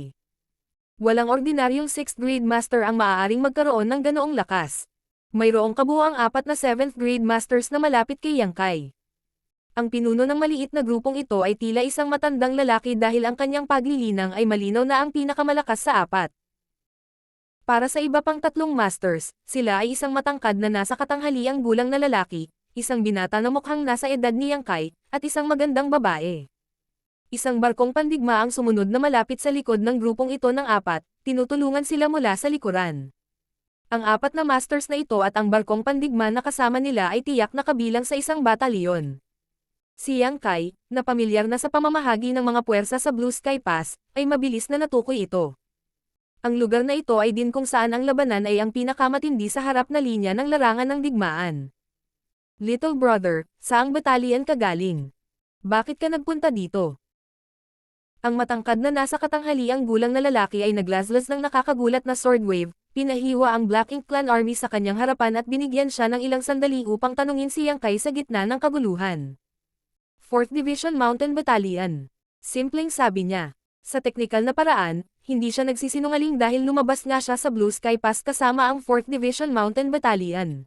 S1: Walang ordinaryong 6th grade master ang maaaring magkaroon ng ganoong lakas. Mayroong kabuuang 4 na 7th grade masters na malapit kay Yang Kai. Ang pinuno ng maliit na grupong ito ay tila isang matandang lalaki dahil ang kanyang paglilinang ay malinaw na ang pinakamalakas sa 4. Para sa iba pang 3 masters, sila ay isang matangkad na nasa katanghaliang gulang na lalaki, isang binata na mukhang nasa edad ni Yang Kai, at isang magandang babae. Isang barkong pandigma ang sumunod na malapit sa likod ng grupong ito ng 4, tinutulungan sila mula sa likuran. Ang 4 na masters na ito at ang barkong pandigma na kasama nila ay tiyak na kabilang sa isang batalyon. Si Yang Kai, na pamilyar na sa pamamahagi ng mga puwersa sa Blue Sky Pass, ay mabilis na natukoy ito. Ang lugar na ito ay din kung saan ang labanan ay ang pinakamatindi sa harap na linya ng larangan ng digmaan. Little brother, saang batalyon ka galing? Bakit ka nagpunta dito? Ang matangkad na nasa katanghaliang gulang na lalaki ay naglaslas ng nakakagulat na sword wave, pinahiwa ang Black Ink Clan Army sa kanyang harapan at binigyan siya ng ilang sandali upang tanungin si Yang Kai sa gitna ng kaguluhan. 4th Division Mountain Battalion. Simpleng sabi niya. Sa teknikal na paraan, hindi siya nagsisinungaling dahil lumabas nga siya sa Blue Sky Pass kasama ang 4th Division Mountain Battalion.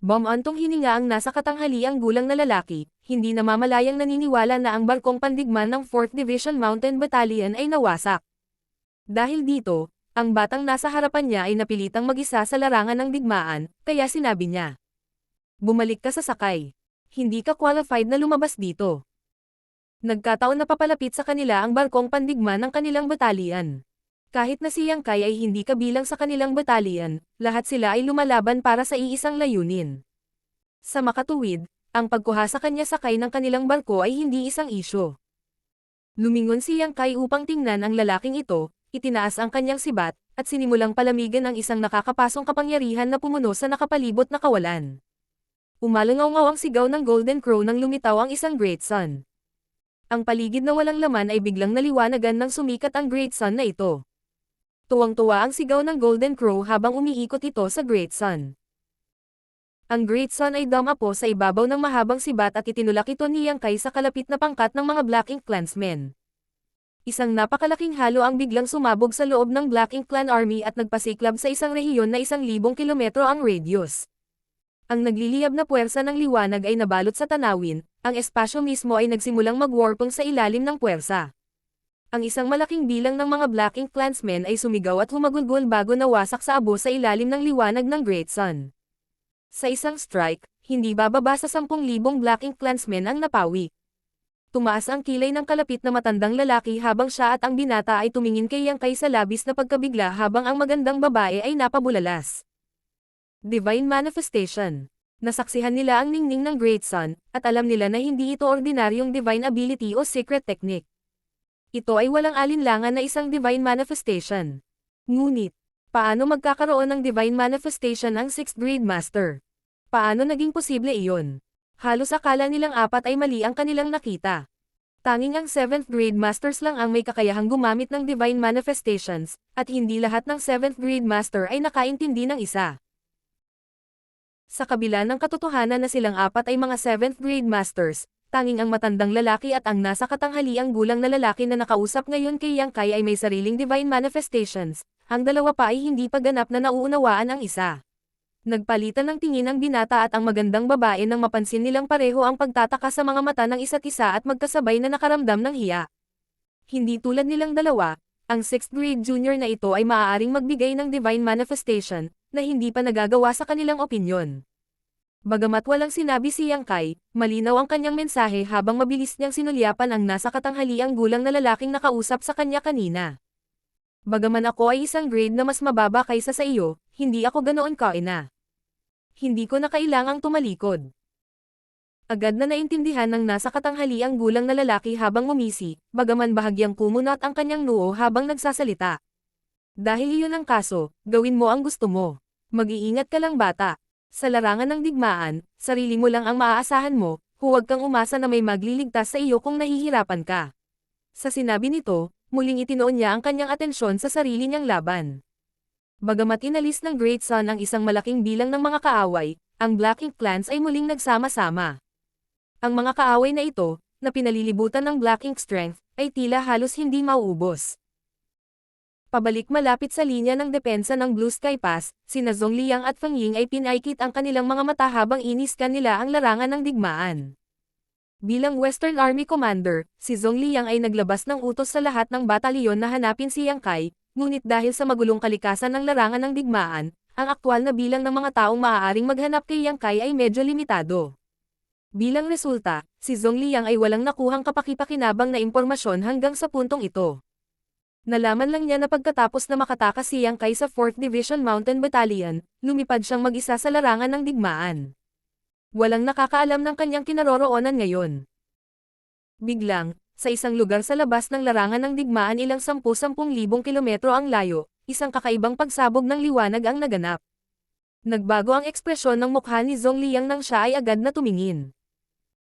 S1: Bumantong hininga ang nasa katanghaliang gulang na lalaki, hindi namamalayang naniniwala na ang barkong pandigma ng 4th Division Mountain Battalion ay nawasak. Dahil dito, ang batang nasa harapan niya ay napilitang mag-isa sa larangan ng digmaan, kaya sinabi niya. Bumalik ka sa sakay. Hindi ka qualified na lumabas dito. Nagkataon na papalapit sa kanila ang barkong pandigma ng kanilang batalyon. Kahit na si Yang Kai ay hindi kabilang sa kanilang batalyon, lahat sila ay lumalaban para sa iisang layunin. Sa makatuwid, ang pagkuha sa kanya sakay ng kanilang barko ay hindi isang isyo. Lumingon si Yang Kai upang tingnan ang lalaking ito, itinaas ang kanyang sibat, at sinimulang palamigan ang isang nakakapasong kapangyarihan na pumuno sa nakapalibot na kawalan. Umalangaw-ngaw ang sigaw ng Golden Crow nang lumitaw ang isang Great Sun. Ang paligid na walang laman ay biglang naliwanagan nang sumikat ang Great Sun na ito. Tuwang-tuwa ang sigaw ng Golden Crow habang umiikot ito sa Great Sun. Ang Great Sun ay dumapo sa ibabaw ng mahabang sibat at itinulak ito ni Yang Kai sa kalapit na pangkat ng mga Black Ink Clansmen. Isang napakalaking halo ang biglang sumabog sa loob ng Black Ink Clan Army at nagpasiklab sa isang rehiyon na 1,000 kilometro ang radius. Ang nagliliyab na puwersa ng liwanag ay nabalot sa tanawin, ang espasyo mismo ay nagsimulang magwarpong sa ilalim ng puwersa. Ang isang malaking bilang ng mga Black Ink Clansmen ay sumigaw at humagulgol bago nawasak sa abo sa ilalim ng liwanag ng Great Sun. Sa isang strike, hindi bababa sa 10,000 Black Ink Clansmen ang napawi. Tumaas ang kilay ng kalapit na matandang lalaki habang siya at ang binata ay tumingin kay Yang Kai sa labis na pagkabigla habang ang magandang babae ay napabulalas. Divine Manifestation. Nasaksihan nila ang ningning ng Great Sun, at alam nila na hindi ito ordinaryong divine ability o secret technique. Ito ay walang alinlangan na isang divine manifestation. Ngunit, paano magkakaroon ng divine manifestation ang 6th grade master? Paano naging posible iyon? Halos akala nilang apat ay mali ang kanilang nakita. Tanging ang 7th grade masters lang ang may kakayahang gumamit ng divine manifestations, at hindi lahat ng 7th grade master ay nakaintindi ng isa. Sa kabila ng katotohanan na silang apat ay mga 7th grade masters, tanging ang matandang lalaki at ang nasa katanghaliang gulang na lalaki na nakausap ngayon kay Yang Kai ay may sariling divine manifestations, ang dalawa pa ay hindi pa ganap na nauunawaan ang isa. Nagpalitan ng tingin ang binata at ang magandang babae nang mapansin nilang pareho ang pagtataka sa mga mata ng isa't isa at magkasabay na nakaramdam ng hiya. Hindi tulad nilang dalawa, ang 6th grade junior na ito ay maaaring magbigay ng divine manifestation, na hindi pa nagagawa sa kanilang opinyon. Bagamat walang sinabi si Yang Kai, malinaw ang kanyang mensahe habang mabilis niyang sinulyapan ang nasa katanghaliang gulang na lalaking nakausap sa kanya kanina. Bagaman ako ay isang grade na mas mababa kaysa sa iyo, hindi ako ganoon kaina. Hindi ko na kailangang tumalikod. Agad na naintindihan ng nasa katanghaliang gulang na lalaki habang ngumisi, bagaman bahagyang kumunat ang kanyang noo habang nagsasalita. Dahil iyon ang kaso, gawin mo ang gusto mo. Mag-iingat ka lang bata. Sa larangan ng digmaan, sarili mo lang ang maaasahan mo, huwag kang umasa na may magliligtas sa iyo kung nahihirapan ka. Sa sinabi nito, muling itinoon niya ang kanyang atensyon sa sarili niyang laban. Bagamat inalis ng Great Sun ang isang malaking bilang ng mga kaaway, ang Black Ink clans ay muling nagsama-sama. Ang mga kaaway na ito, na pinalilibutan ng Black Ink strength, ay tila halos hindi mauubos. Pabalik malapit sa linya ng depensa ng Blue Sky Pass, sina Zhong Liang at Feng Ying ay pinaikit ang kanilang mga mata habang iniskan nila ang larangan ng digmaan. Bilang Western Army Commander, si Zhong Liang ay naglabas ng utos sa lahat ng batalyon na hanapin si Yang Kai, ngunit dahil sa magulong kalikasan ng larangan ng digmaan, ang aktwal na bilang ng mga taong maaaring maghanap kay Yang Kai ay medyo limitado. Bilang resulta, si Zhong Liang ay walang nakuhang kapaki-pakinabang na impormasyon hanggang sa puntong ito. Nalaman lang niya na pagkatapos na makatakas si Yang Kai sa 4th Division Mountain Battalion, lumipad siyang mag-isa sa larangan ng digmaan. Walang nakakaalam ng kanyang kinaroroonan ngayon. Biglang, sa isang lugar sa labas ng larangan ng digmaan ilang 10,000 kilometro ang layo, isang kakaibang pagsabog ng liwanag ang naganap. Nagbago ang ekspresyon ng mukha ni Zhong Liang nang siya ay agad na tumingin.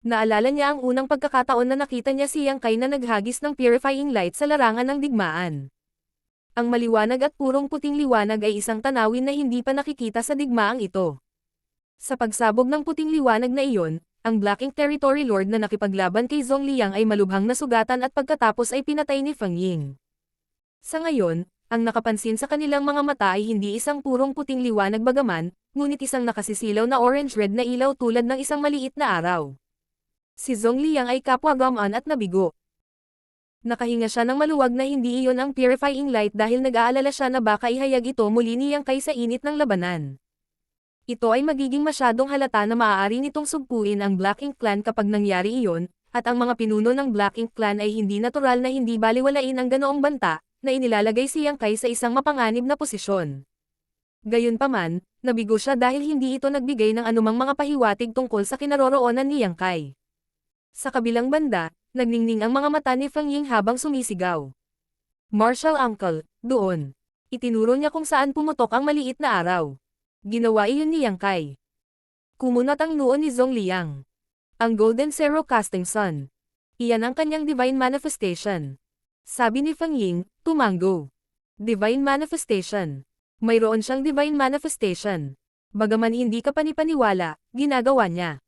S1: Naalala niya ang unang pagkakataon na nakita niya si Yang Kai na naghagis ng purifying light sa larangan ng digmaan. Ang maliwanag at purong puting liwanag ay isang tanawin na hindi pa nakikita sa digmaang ito. Sa pagsabog ng puting liwanag na iyon, ang Black Ink Territory Lord na nakipaglaban kay Zhong Liang ay malubhang nasugatan at pagkatapos ay pinatay ni Feng Ying. Sa ngayon, ang nakapansin sa kanilang mga mata ay hindi isang purong puting liwanag bagaman, ngunit isang nakasisilaw na orange-red na ilaw tulad ng isang maliit na araw. Si Zhong Liang ay kapwa gamaan at nabigo. Nakahinga siya ng maluwag na hindi iyon ang purifying light dahil nag-aalala siya na baka ihayag ito muli ni Yang Kai sa init ng labanan. Ito ay magiging masyadong halata na maaari nitong sugpuin ang Black Ink Clan kapag nangyari iyon, at ang mga pinuno ng Black Ink Clan ay hindi natural na hindi baliwalain ang ganoong banta, na inilalagay si Yang Kai sa isang mapanganib na posisyon. Gayunpaman, nabigo siya dahil hindi ito nagbigay ng anumang mga pahiwatig tungkol sa kinaroroonan ni Yang Kai. Sa kabilang banda, nagningning ang mga mata ni Feng Ying habang sumisigaw. Martial Uncle, doon. Itinuro niya kung saan pumutok ang maliit na araw. Ginawa iyon ni Yang Kai. Kumunat ang noo ni Zhong Liang. Ang Golden Zero Casting Sun. Iyan ang kanyang divine manifestation. Sabi ni Feng Ying, tumango. Divine manifestation. Mayroon siyang divine manifestation. Bagaman hindi ka panipaniwala, ginagawa niya.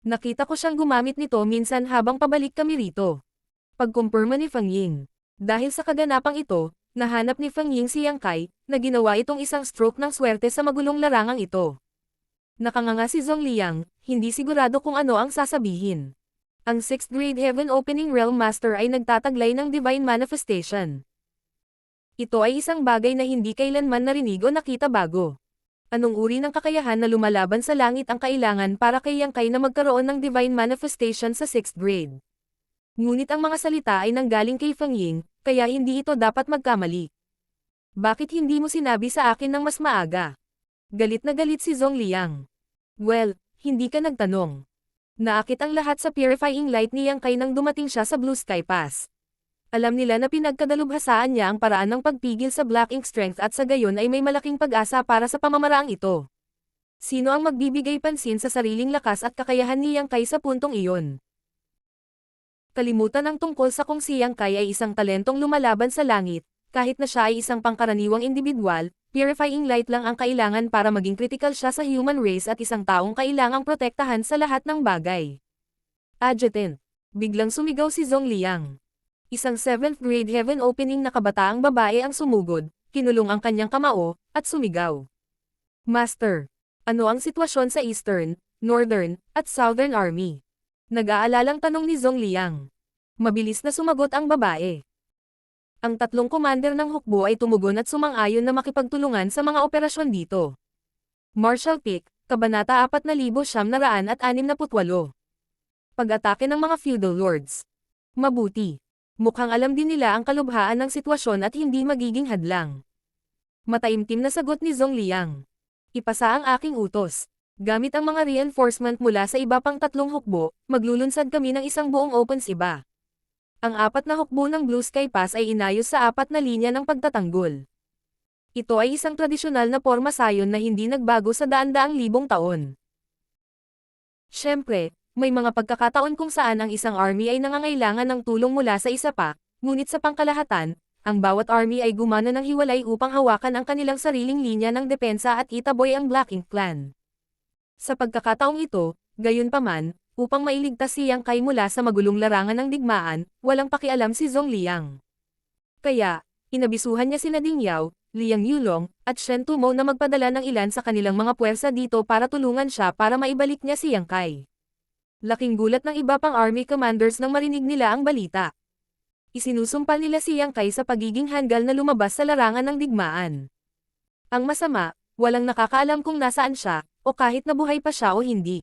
S1: Nakita ko siyang gumamit nito minsan habang pabalik kami rito. Pagkumpirma ni Feng Ying. Dahil sa kaganapang ito, nahanap ni Feng Ying si Yang Kai, na ginawa itong isang stroke ng swerte sa magulong larangang ito. Nakanganga si Zhong Liang, hindi sigurado kung ano ang sasabihin. Ang 6th grade Heaven Opening Realm Master ay nagtataglay ng divine manifestation. Ito ay isang bagay na hindi kailanman narinig o nakita bago. Anong uri ng kakayahan na lumalaban sa langit ang kailangan para kay Yang Kai na magkaroon ng divine manifestation sa 6th grade? Ngunit ang mga salita ay nanggaling kay Feng Ying, kaya hindi ito dapat magkamali. Bakit hindi mo sinabi sa akin ng mas maaga? Galit na galit si Zhong Liang. Well, hindi ka nagtanong. Naakit ang lahat sa purifying light ni Yang Kai nang dumating siya sa Blue Sky Pass. Alam nila na pinagkadalubhasaan niya ang paraan ng pagpigil sa Black Ink Strength at sa gayon ay may malaking pag-asa para sa pamamaraang ito. Sino ang magbibigay pansin sa sariling lakas at kakayahan ni Yang Kai sa puntong iyon? Kalimutan ang tungkol sa kung si Yang Kai ay isang talentong lumalaban sa langit, kahit na siya ay isang pangkaraniwang individual, purifying light lang ang kailangan para maging critical siya sa human race at isang taong kailangang protektahan sa lahat ng bagay. Adjutant. Biglang sumigaw si Zhong Liang. Isang 7th grade heaven opening na kabataang babae ang sumugod, kinulong ang kanyang kamao, at sumigaw. Master, ano ang sitwasyon sa Eastern, Northern, at Southern Army? Nag-aalalang tanong ni Zhong Liang. Mabilis na sumagot ang babae. Ang tatlong commander ng hukbo ay tumugon at sumang-ayon na makipagtulungan sa mga operasyon dito. Marshal Pick, Kabanata 4968. Pag-atake ng mga feudal lords. Mabuti. Mukhang alam din nila ang kalubhaan ng sitwasyon at hindi magiging hadlang. Mataimtim na sagot ni Zhong Liang. Ipasa ang aking utos. Gamit ang mga reinforcement mula sa iba pang tatlong hukbo, maglulunsad kami ng isang buong opens iba. Ang 4 na hukbo ng Blue Sky Pass ay inayos sa 4 na linya ng pagtatanggol. Ito ay isang tradisyonal na porma sayon na hindi nagbago sa daan-daang libong taon. Siyempre, may mga pagkakataon kung saan ang isang army ay nangangailangan ng tulong mula sa isa pa, ngunit sa pangkalahatan, ang bawat army ay gumana ng hiwalay upang hawakan ang kanilang sariling linya ng depensa at itaboy ang Black Ink Clan. Sa pagkakataong ito, gayunpaman, upang mailigtas si Yang Kai mula sa magulong larangan ng digmaan, walang pakialam si Zhong Liang. Kaya, inabisuhan niya sina Ding Yao, Liang Yulong, at Shen Tumo na magpadala ng ilan sa kanilang mga puwersa dito para tulungan siya para maibalik niya si Yang Kai. Laking gulat ng iba pang army commanders nang marinig nila ang balita. Isinusumpal nila si Yang Kai sa pagiging hanggal na lumabas sa larangan ng digmaan. Ang masama, walang nakakaalam kung nasaan siya, o kahit nabuhay pa siya o hindi.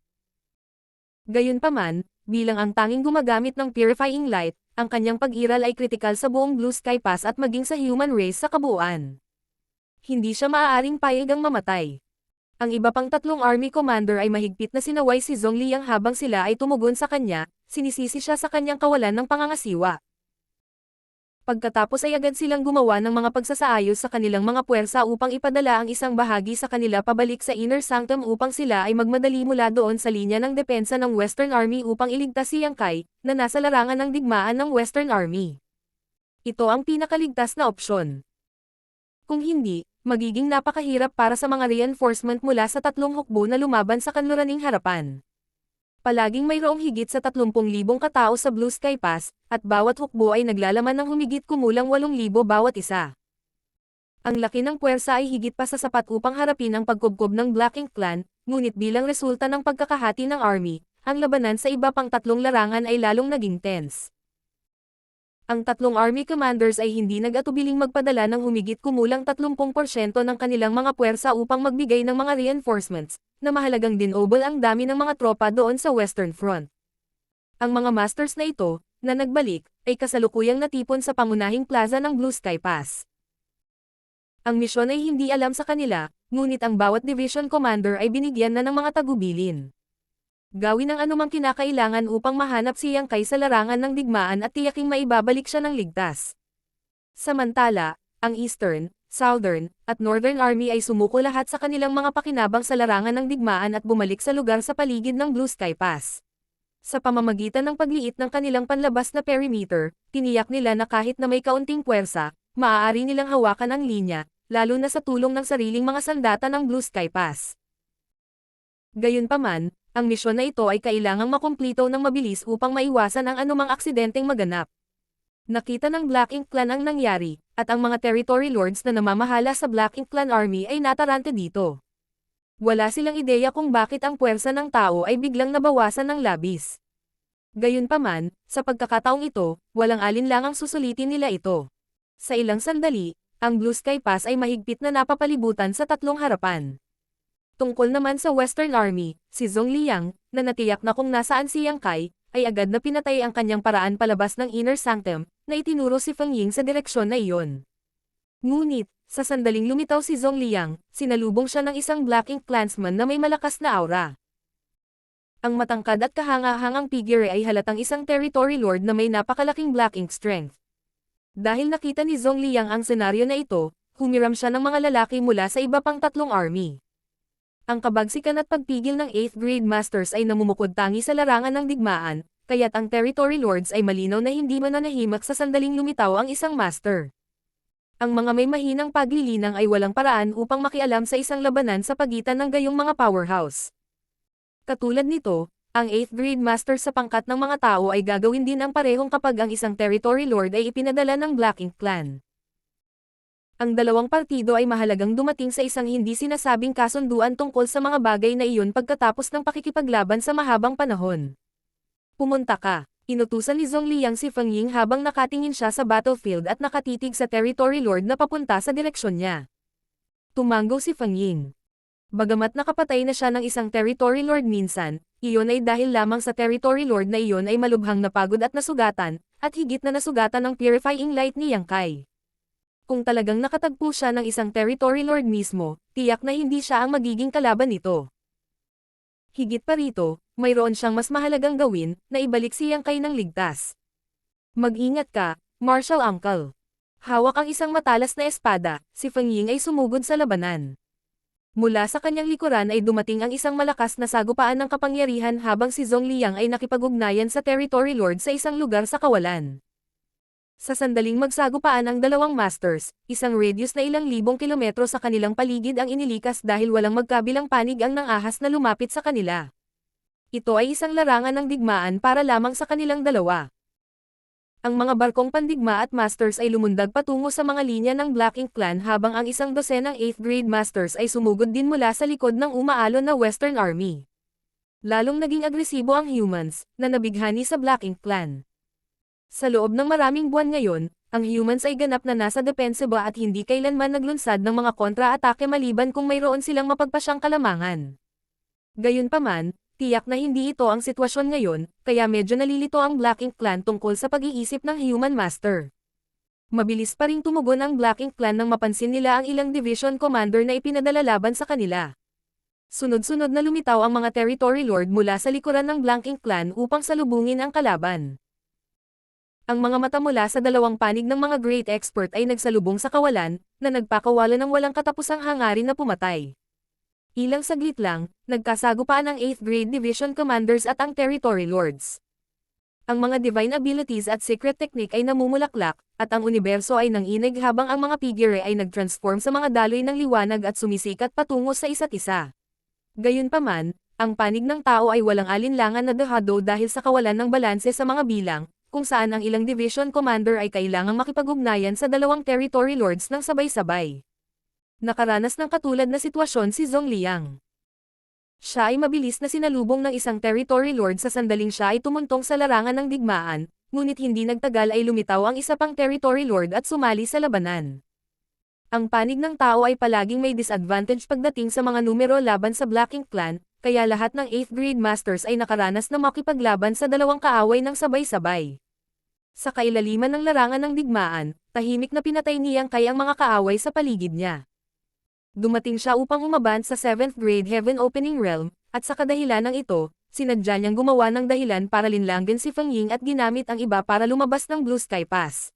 S1: Gayunpaman, bilang ang tanging gumagamit ng purifying light, ang kanyang pag-iral ay kritikal sa buong Blue Sky Pass at maging sa human race sa kabuuan. Hindi siya maaaring payagang mamatay. Ang iba pang tatlong army commander ay mahigpit na sinaway si Zhong Liang habang sila ay tumugon sa kanya, sinisisi siya sa kanyang kawalan ng pangangasiwa. Pagkatapos ay agad silang gumawa ng mga pagsasaayos sa kanilang mga puwersa upang ipadala ang isang bahagi sa kanila pabalik sa Inner Sanctum upang sila ay magmadali mula doon sa linya ng depensa ng Western Army upang iligtas si Yang Kai, na nasa larangan ng digmaan ng Western Army. Ito ang pinakaligtas na opsyon. Kung hindi, magiging napakahirap para sa mga reinforcement mula sa tatlong hukbo na lumaban sa kanluraning harapan. Palaging mayroong higit sa 30,000 katao sa Blue Sky Pass, at bawat hukbo ay naglalaman ng humigit kumulang 8,000 bawat isa. Ang laki ng puwersa ay higit pa sa sapat upang harapin ang pagkubkob ng Black Ink Clan, ngunit bilang resulta ng pagkakahati ng army, ang labanan sa iba pang tatlong larangan ay lalong naging tense. Ang tatlong army commanders ay hindi nag-atubiling magpadala ng humigit kumulang 30% ng kanilang mga puwersa upang magbigay ng mga reinforcements, na mahalagang dinobol ang dami ng mga tropa doon sa Western Front. Ang mga masters na ito, na nagbalik, ay kasalukuyang natipon sa pangunahing plaza ng Blue Sky Pass. Ang misyon ay hindi alam sa kanila, ngunit ang bawat division commander ay binigyan na ng mga tagubilin. Gawin ang anumang kinakailangan upang mahanap si Yang Kai sa larangan ng digmaan at tiyaking maibabalik siya ng ligtas. Samantala, ang Eastern, Southern, at Northern Army ay sumuko lahat sa kanilang mga pakinabang sa larangan ng digmaan at bumalik sa lugar sa paligid ng Blue Sky Pass. Sa pamamagitan ng pagliit ng kanilang panlabas na perimeter, tiniyak nila na kahit na may kaunting puwersa, maaari nilang hawakan ang linya, lalo na sa tulong ng sariling mga sandata ng Blue Sky Pass. Gayunpaman, ang misyon na ito ay kailangang makumplito ng mabilis upang maiwasan ang anumang aksidenteng maganap. Nakita ng Black Ink Clan ang nangyari, at ang mga territory lords na namamahala sa Black Ink Clan Army ay natarante dito. Wala silang ideya kung bakit ang puwersa ng tao ay biglang nabawasan ng labis. Gayunpaman, sa pagkakataong ito, walang alinlangang susulitin nila ito. Sa ilang sandali, ang Blue Sky Pass ay mahigpit na napapalibutan sa tatlong harapan. Tungkol naman sa Western Army, si Zhong Liang, na natiyak na kung nasaan si Yang Kai, ay agad na pinatay ang kanyang paraan palabas ng inner sanctum, na itinuro si Feng Ying sa direksyon na iyon. Ngunit, sa sandaling lumitaw si Zhong Liang, sinalubong siya ng isang Black Ink Clansman na may malakas na aura. Ang matangkad at kahanga-hangang figure ay halatang isang territory lord na may napakalaking Black Ink strength. Dahil nakita ni Zhong Liang ang senaryo na ito, humiram siya ng mga lalaki mula sa iba pang tatlong army. Ang kabagsikan at pagpigil ng 8th grade masters ay namumukod tangi sa larangan ng digmaan, kaya't ang territory lords ay malinaw na hindi mananahimak sa sandaling lumitaw ang isang master. Ang mga may mahinang paglilinang ay walang paraan upang makialam sa isang labanan sa pagitan ng gayong mga powerhouse. Katulad nito, ang 8th grade master sa pangkat ng mga tao ay gagawin din ang parehong kapag ang isang territory lord ay ipinadala ng Black Ink Clan. Ang dalawang partido ay mahalagang dumating sa isang hindi sinasabing kasunduan tungkol sa mga bagay na iyon pagkatapos ng pakikipaglaban sa mahabang panahon. Pumunta ka. Inutusan ni Zhong Liang si Feng Ying habang nakatingin siya sa battlefield at nakatitig sa territory lord na papunta sa direksyon niya. Tumango si Feng Ying. Bagamat nakapatay na siya ng isang territory lord minsan, iyon ay dahil lamang sa territory lord na iyon ay malubhang napagod at nasugatan, at higit na nasugatan ng purifying light ni Yang Kai. Kung talagang nakatagpo siya ng isang territory lord mismo, tiyak na hindi siya ang magiging kalaban nito. Higit pa rito, mayroon siyang mas mahalagang gawin, na ibalik si Yang Kai ng ligtas. Mag-ingat ka, Martial Uncle. Hawak ang isang matalas na espada, si Feng Ying ay sumugod sa labanan. Mula sa kanyang likuran ay dumating ang isang malakas na sagupaan ng kapangyarihan habang si Zhong Liang ay nakipag-ugnayan sa territory lord sa isang lugar sa kawalan. Sa sandaling magsagupaan ang dalawang masters, isang radius na ilang libong kilometro sa kanilang paligid ang inilikas dahil walang magkabilang panig ang nangahas na lumapit sa kanila. Ito ay isang larangan ng digmaan para lamang sa kanilang dalawa. Ang mga barkong pandigma at masters ay lumundag patungo sa mga linya ng Black Ink Clan habang ang isang dosenang 8th grade masters ay sumugod din mula sa likod ng umaalon na Western Army. Lalong naging agresibo ang humans, na nabighani sa Black Ink Clan. Sa loob ng maraming buwan ngayon, ang humans ay ganap na nasa depensiba at hindi kailanman naglunsad ng mga kontra-atake maliban kung mayroon silang mapagpasyang kalamangan. Gayunpaman, tiyak na hindi ito ang sitwasyon ngayon, kaya medyo nalilito ang Black Ink Clan tungkol sa pag-iisip ng Human Master. Mabilis pa ring tumugon ang Black Ink Clan nang mapansin nila ang ilang division commander na ipinadala laban sa kanila. Sunod-sunod na lumitaw ang mga territory lord mula sa likuran ng Black Ink Clan upang salubungin ang kalaban. Ang mga mata mula sa dalawang panig ng mga great expert ay nagsalubong sa kawalan, na nagpakawala ng walang katapusang hangarin na pumatay. Ilang saglit lang, nagkasagupaan ang 8th grade division commanders at ang territory lords. Ang mga divine abilities at secret technique ay namumulaklak, at ang universo ay nanginig habang ang mga figure ay nag-transform sa mga daloy ng liwanag at sumisikat patungo sa isa't isa. Gayunpaman, ang panig ng tao ay walang alinlangan na dehado dahil sa kawalan ng balanse sa mga bilang, kung saan ang ilang division commander ay kailangang makipag-ugnayan sa dalawang territory lords ng sabay-sabay. Nakaranas ng katulad na sitwasyon si Zhong Liang. Siya ay mabilis na sinalubong ng isang territory lord sa sandaling siya ay tumuntong sa larangan ng digmaan, ngunit hindi nagtagal ay lumitaw ang isa pang territory lord at sumali sa labanan. Ang panig ng tao ay palaging may disadvantage pagdating sa mga numero laban sa Black Ink Clan, kaya lahat ng 8th grade masters ay nakaranas na makipaglaban sa dalawang kaaway ng sabay-sabay. Sa kailaliman ng larangan ng digmaan, tahimik na pinatay ni Yang Kai ang mga kaaway sa paligid niya. Dumating siya upang umaban sa 7th grade Heaven Opening Realm, at sa kadahilan ng ito, sinadya niyang gumawa ng dahilan para linlangin si Feng Ying at ginamit ang iba para lumabas ng Blue Sky Pass.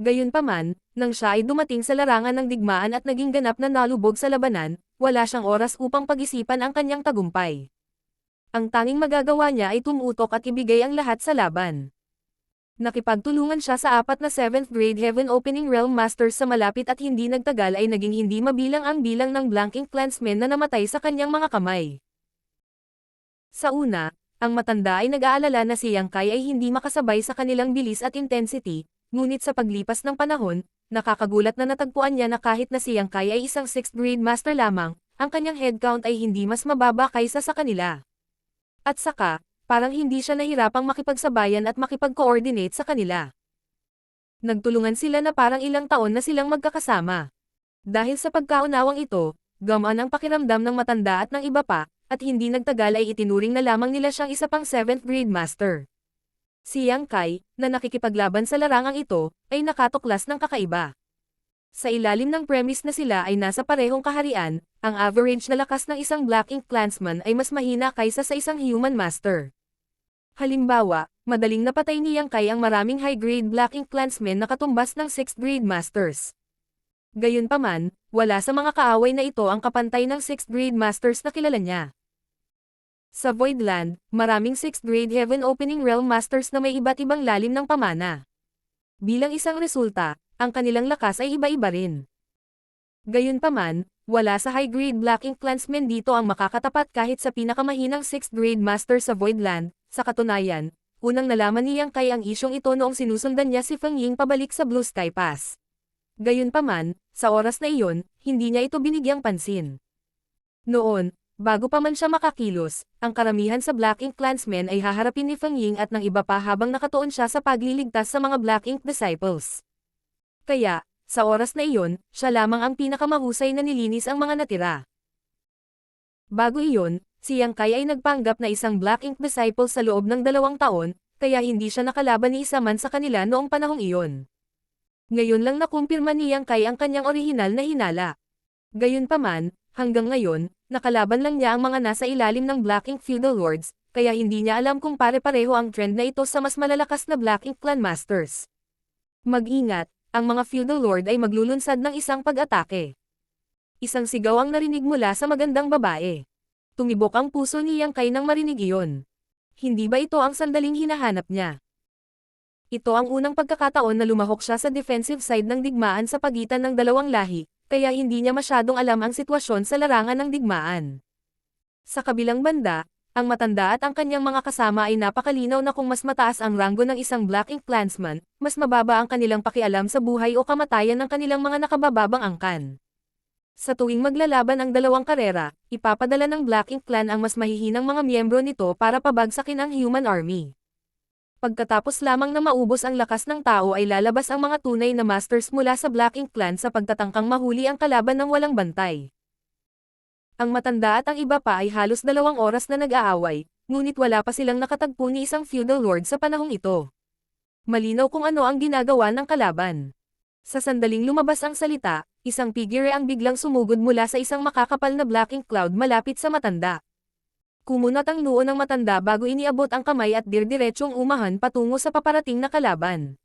S1: Gayunpaman, nang siya ay dumating sa larangan ng digmaan at naging ganap na nalubog sa labanan, wala siyang oras upang pag-isipan ang kanyang tagumpay. Ang tanging magagawa niya ay tumutok at ibigay ang lahat sa laban. Nakipagtulungan siya sa 4 na 7th grade Heaven Opening Realm Masters sa malapit at hindi nagtagal ay naging hindi mabilang ang bilang ng Black Ink Clansmen na namatay sa kanyang mga kamay. Sa una, ang matanda ay nag-aalala na si Yang Kai ay hindi makasabay sa kanilang bilis at intensity, ngunit sa paglipas ng panahon, nakakagulat na natagpuan niya na kahit na si Yang Kai ay isang 6th grade master lamang, ang kanyang headcount ay hindi mas mababa kaysa sa kanila. At saka, parang hindi siya nahirapang makipagsabayan at makipag-coordinate sa kanila. Nagtulungan sila na parang ilang taon na silang magkakasama. Dahil sa pagkaunawang ito, gamaan ang pakiramdam ng matanda at ng iba pa, at hindi nagtagal ay itinuring na lamang nila siyang isa pang 7th grade master. Si Yang Kai, na nakikipaglaban sa larangang ito, ay nakatuklas ng kakaiba. Sa ilalim ng premise na sila ay nasa parehong kaharian, ang average na lakas ng isang Black Ink Clansman ay mas mahina kaysa sa isang Human Master. Halimbawa, madaling napatay ni Yang Kai ang maraming high-grade Black Ink Clansmen na katumbas ng 6th grade masters. Gayunpaman, wala sa mga kaaway na ito ang kapantay ng 6th grade masters na kilala niya. Sa Voidland, maraming 6th grade Heaven Opening Realm Masters na may iba't ibang lalim ng pamana. Bilang isang resulta, ang kanilang lakas ay iba-iba rin. Gayunpaman, wala sa high-grade Black Ink Clansmen dito ang makakatapat kahit sa pinakamahinang 6th grade master sa Voidland. Sa katunayan, unang nalaman ni Yang Kai ang isyong ito noong sinusundan niya si Feng Ying pabalik sa Blue Sky Pass. Gayunpaman, sa oras na iyon, hindi niya ito binigyang pansin. Noon, bago pa man siya makakilos, ang karamihan sa Black Ink Clansmen ay haharapin ni Feng Ying at ng iba pa habang nakatuon siya sa pagliligtas sa mga Black Ink Disciples. Kaya, sa oras na iyon, siya lamang ang pinakamahusay na nilinis ang mga natira. Bago iyon, si Yang Kai ay nagpanggap na isang Black Ink Disciple sa loob ng 2 taon, kaya hindi siya nakalaban ni isa man sa kanila noong panahong iyon. Ngayon lang nakumpirma ni Yang Kai ang kanyang orihinal na hinala. Gayunpaman, hanggang ngayon, nakalaban lang niya ang mga nasa ilalim ng Black Ink Feudal Lords, kaya hindi niya alam kung pare-pareho ang trend na ito sa mas malalakas na Black Ink Clan Masters. Mag-ingat, ang mga Feudal Lord ay maglulunsad ng isang pag-atake. Isang sigaw ang narinig mula sa magandang babae. Tumibok ang puso ni Yang Kai nang marinig iyon. Hindi ba ito ang sandaling hinahanap niya? Ito ang unang pagkakataon na lumahok siya sa defensive side ng digmaan sa pagitan ng dalawang lahi, kaya hindi niya masyadong alam ang sitwasyon sa larangan ng digmaan. Sa kabilang banda, ang matanda at ang kanyang mga kasama ay napakalinaw na kung mas mataas ang ranggo ng isang Black Ink Clansman, mas mababa ang kanilang pakialam sa buhay o kamatayan ng kanilang mga nakabababang angkan. Sa tuwing maglalaban ang dalawang karera, ipapadala ng Black Ink Clan ang mas mahihinang mga miyembro nito para pabagsakin ang Human Army. Pagkatapos lamang na maubos ang lakas ng tao ay lalabas ang mga tunay na masters mula sa Black Ink Clan sa pagtatangkang mahuli ang kalaban ng walang bantay. Ang matanda at ang iba pa ay halos 2 oras na nag-aaway, ngunit wala pa silang nakatagpo ni isang feudal lord sa panahong ito. Malinaw kung ano ang ginagawa ng kalaban. Sa sandaling lumabas ang salita, isang figure ang biglang sumugod mula sa isang makakapal na Black Ink cloud malapit sa matanda. Kumunat ang noo ng matanda bago iniabot ang kamay at dirdiretsong umahan patungo sa paparating na kalaban.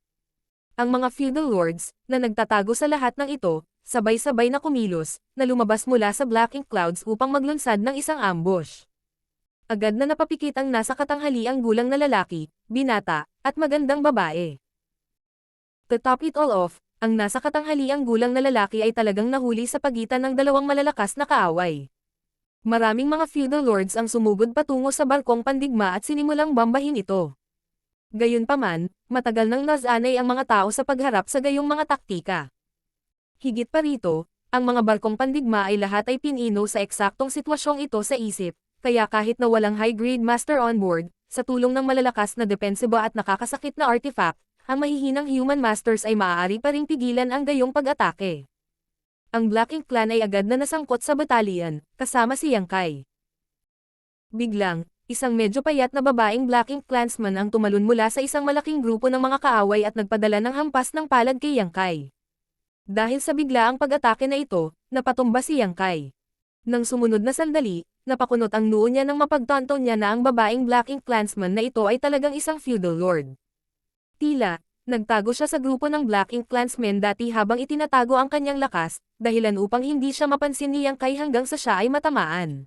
S1: Ang mga feudal lords, na nagtatago sa lahat ng ito, sabay-sabay na kumilos, na lumabas mula sa Black Ink clouds upang maglunsad ng isang ambush. Agad na napapikit ang nasa katanghaliang gulang na lalaki, binata, at magandang babae. To top it all off, ang nasa katanghaliang gulang na lalaki ay talagang nahuli sa pagitan ng dalawang malalakas na kaaway. Maraming mga feudal lords ang sumugod patungo sa barkong pandigma at sinimulang bambahin ito. Gayunpaman, matagal nang nasanay ang mga tao sa pagharap sa gayong mga taktika. Higit pa rito, ang mga barkong pandigma ay lahat ay pinino sa eksaktong sitwasyong ito sa isip, kaya kahit na walang high-grade master on board, sa tulong ng malalakas na depensiba at nakakasakit na artifact, ang mahihinang human masters ay maaari pa ring pigilan ang gayong pag-atake. Ang Black Ink Clan ay agad na nasangkot sa batalyon, kasama si Yang Kai. Biglang, isang medyo payat na babaeng Black Ink Clansman ang tumalon mula sa isang malaking grupo ng mga kaaway at nagpadala ng hampas ng palad kay Yang Kai. Dahil sa biglaang pag-atake na ito, napatumba si Yang Kai. Nang sumunod na sandali, napakunot ang noo niya nang mapagtanto niya na ang babaeng Black Ink Clansman na ito ay talagang isang feudal lord. Tila, nagtago siya sa grupo ng Black Ink Clansmen dati habang itinatago ang kanyang lakas, dahilan upang hindi siya mapansin ni Yang Kai hanggang sa siya ay matamaan.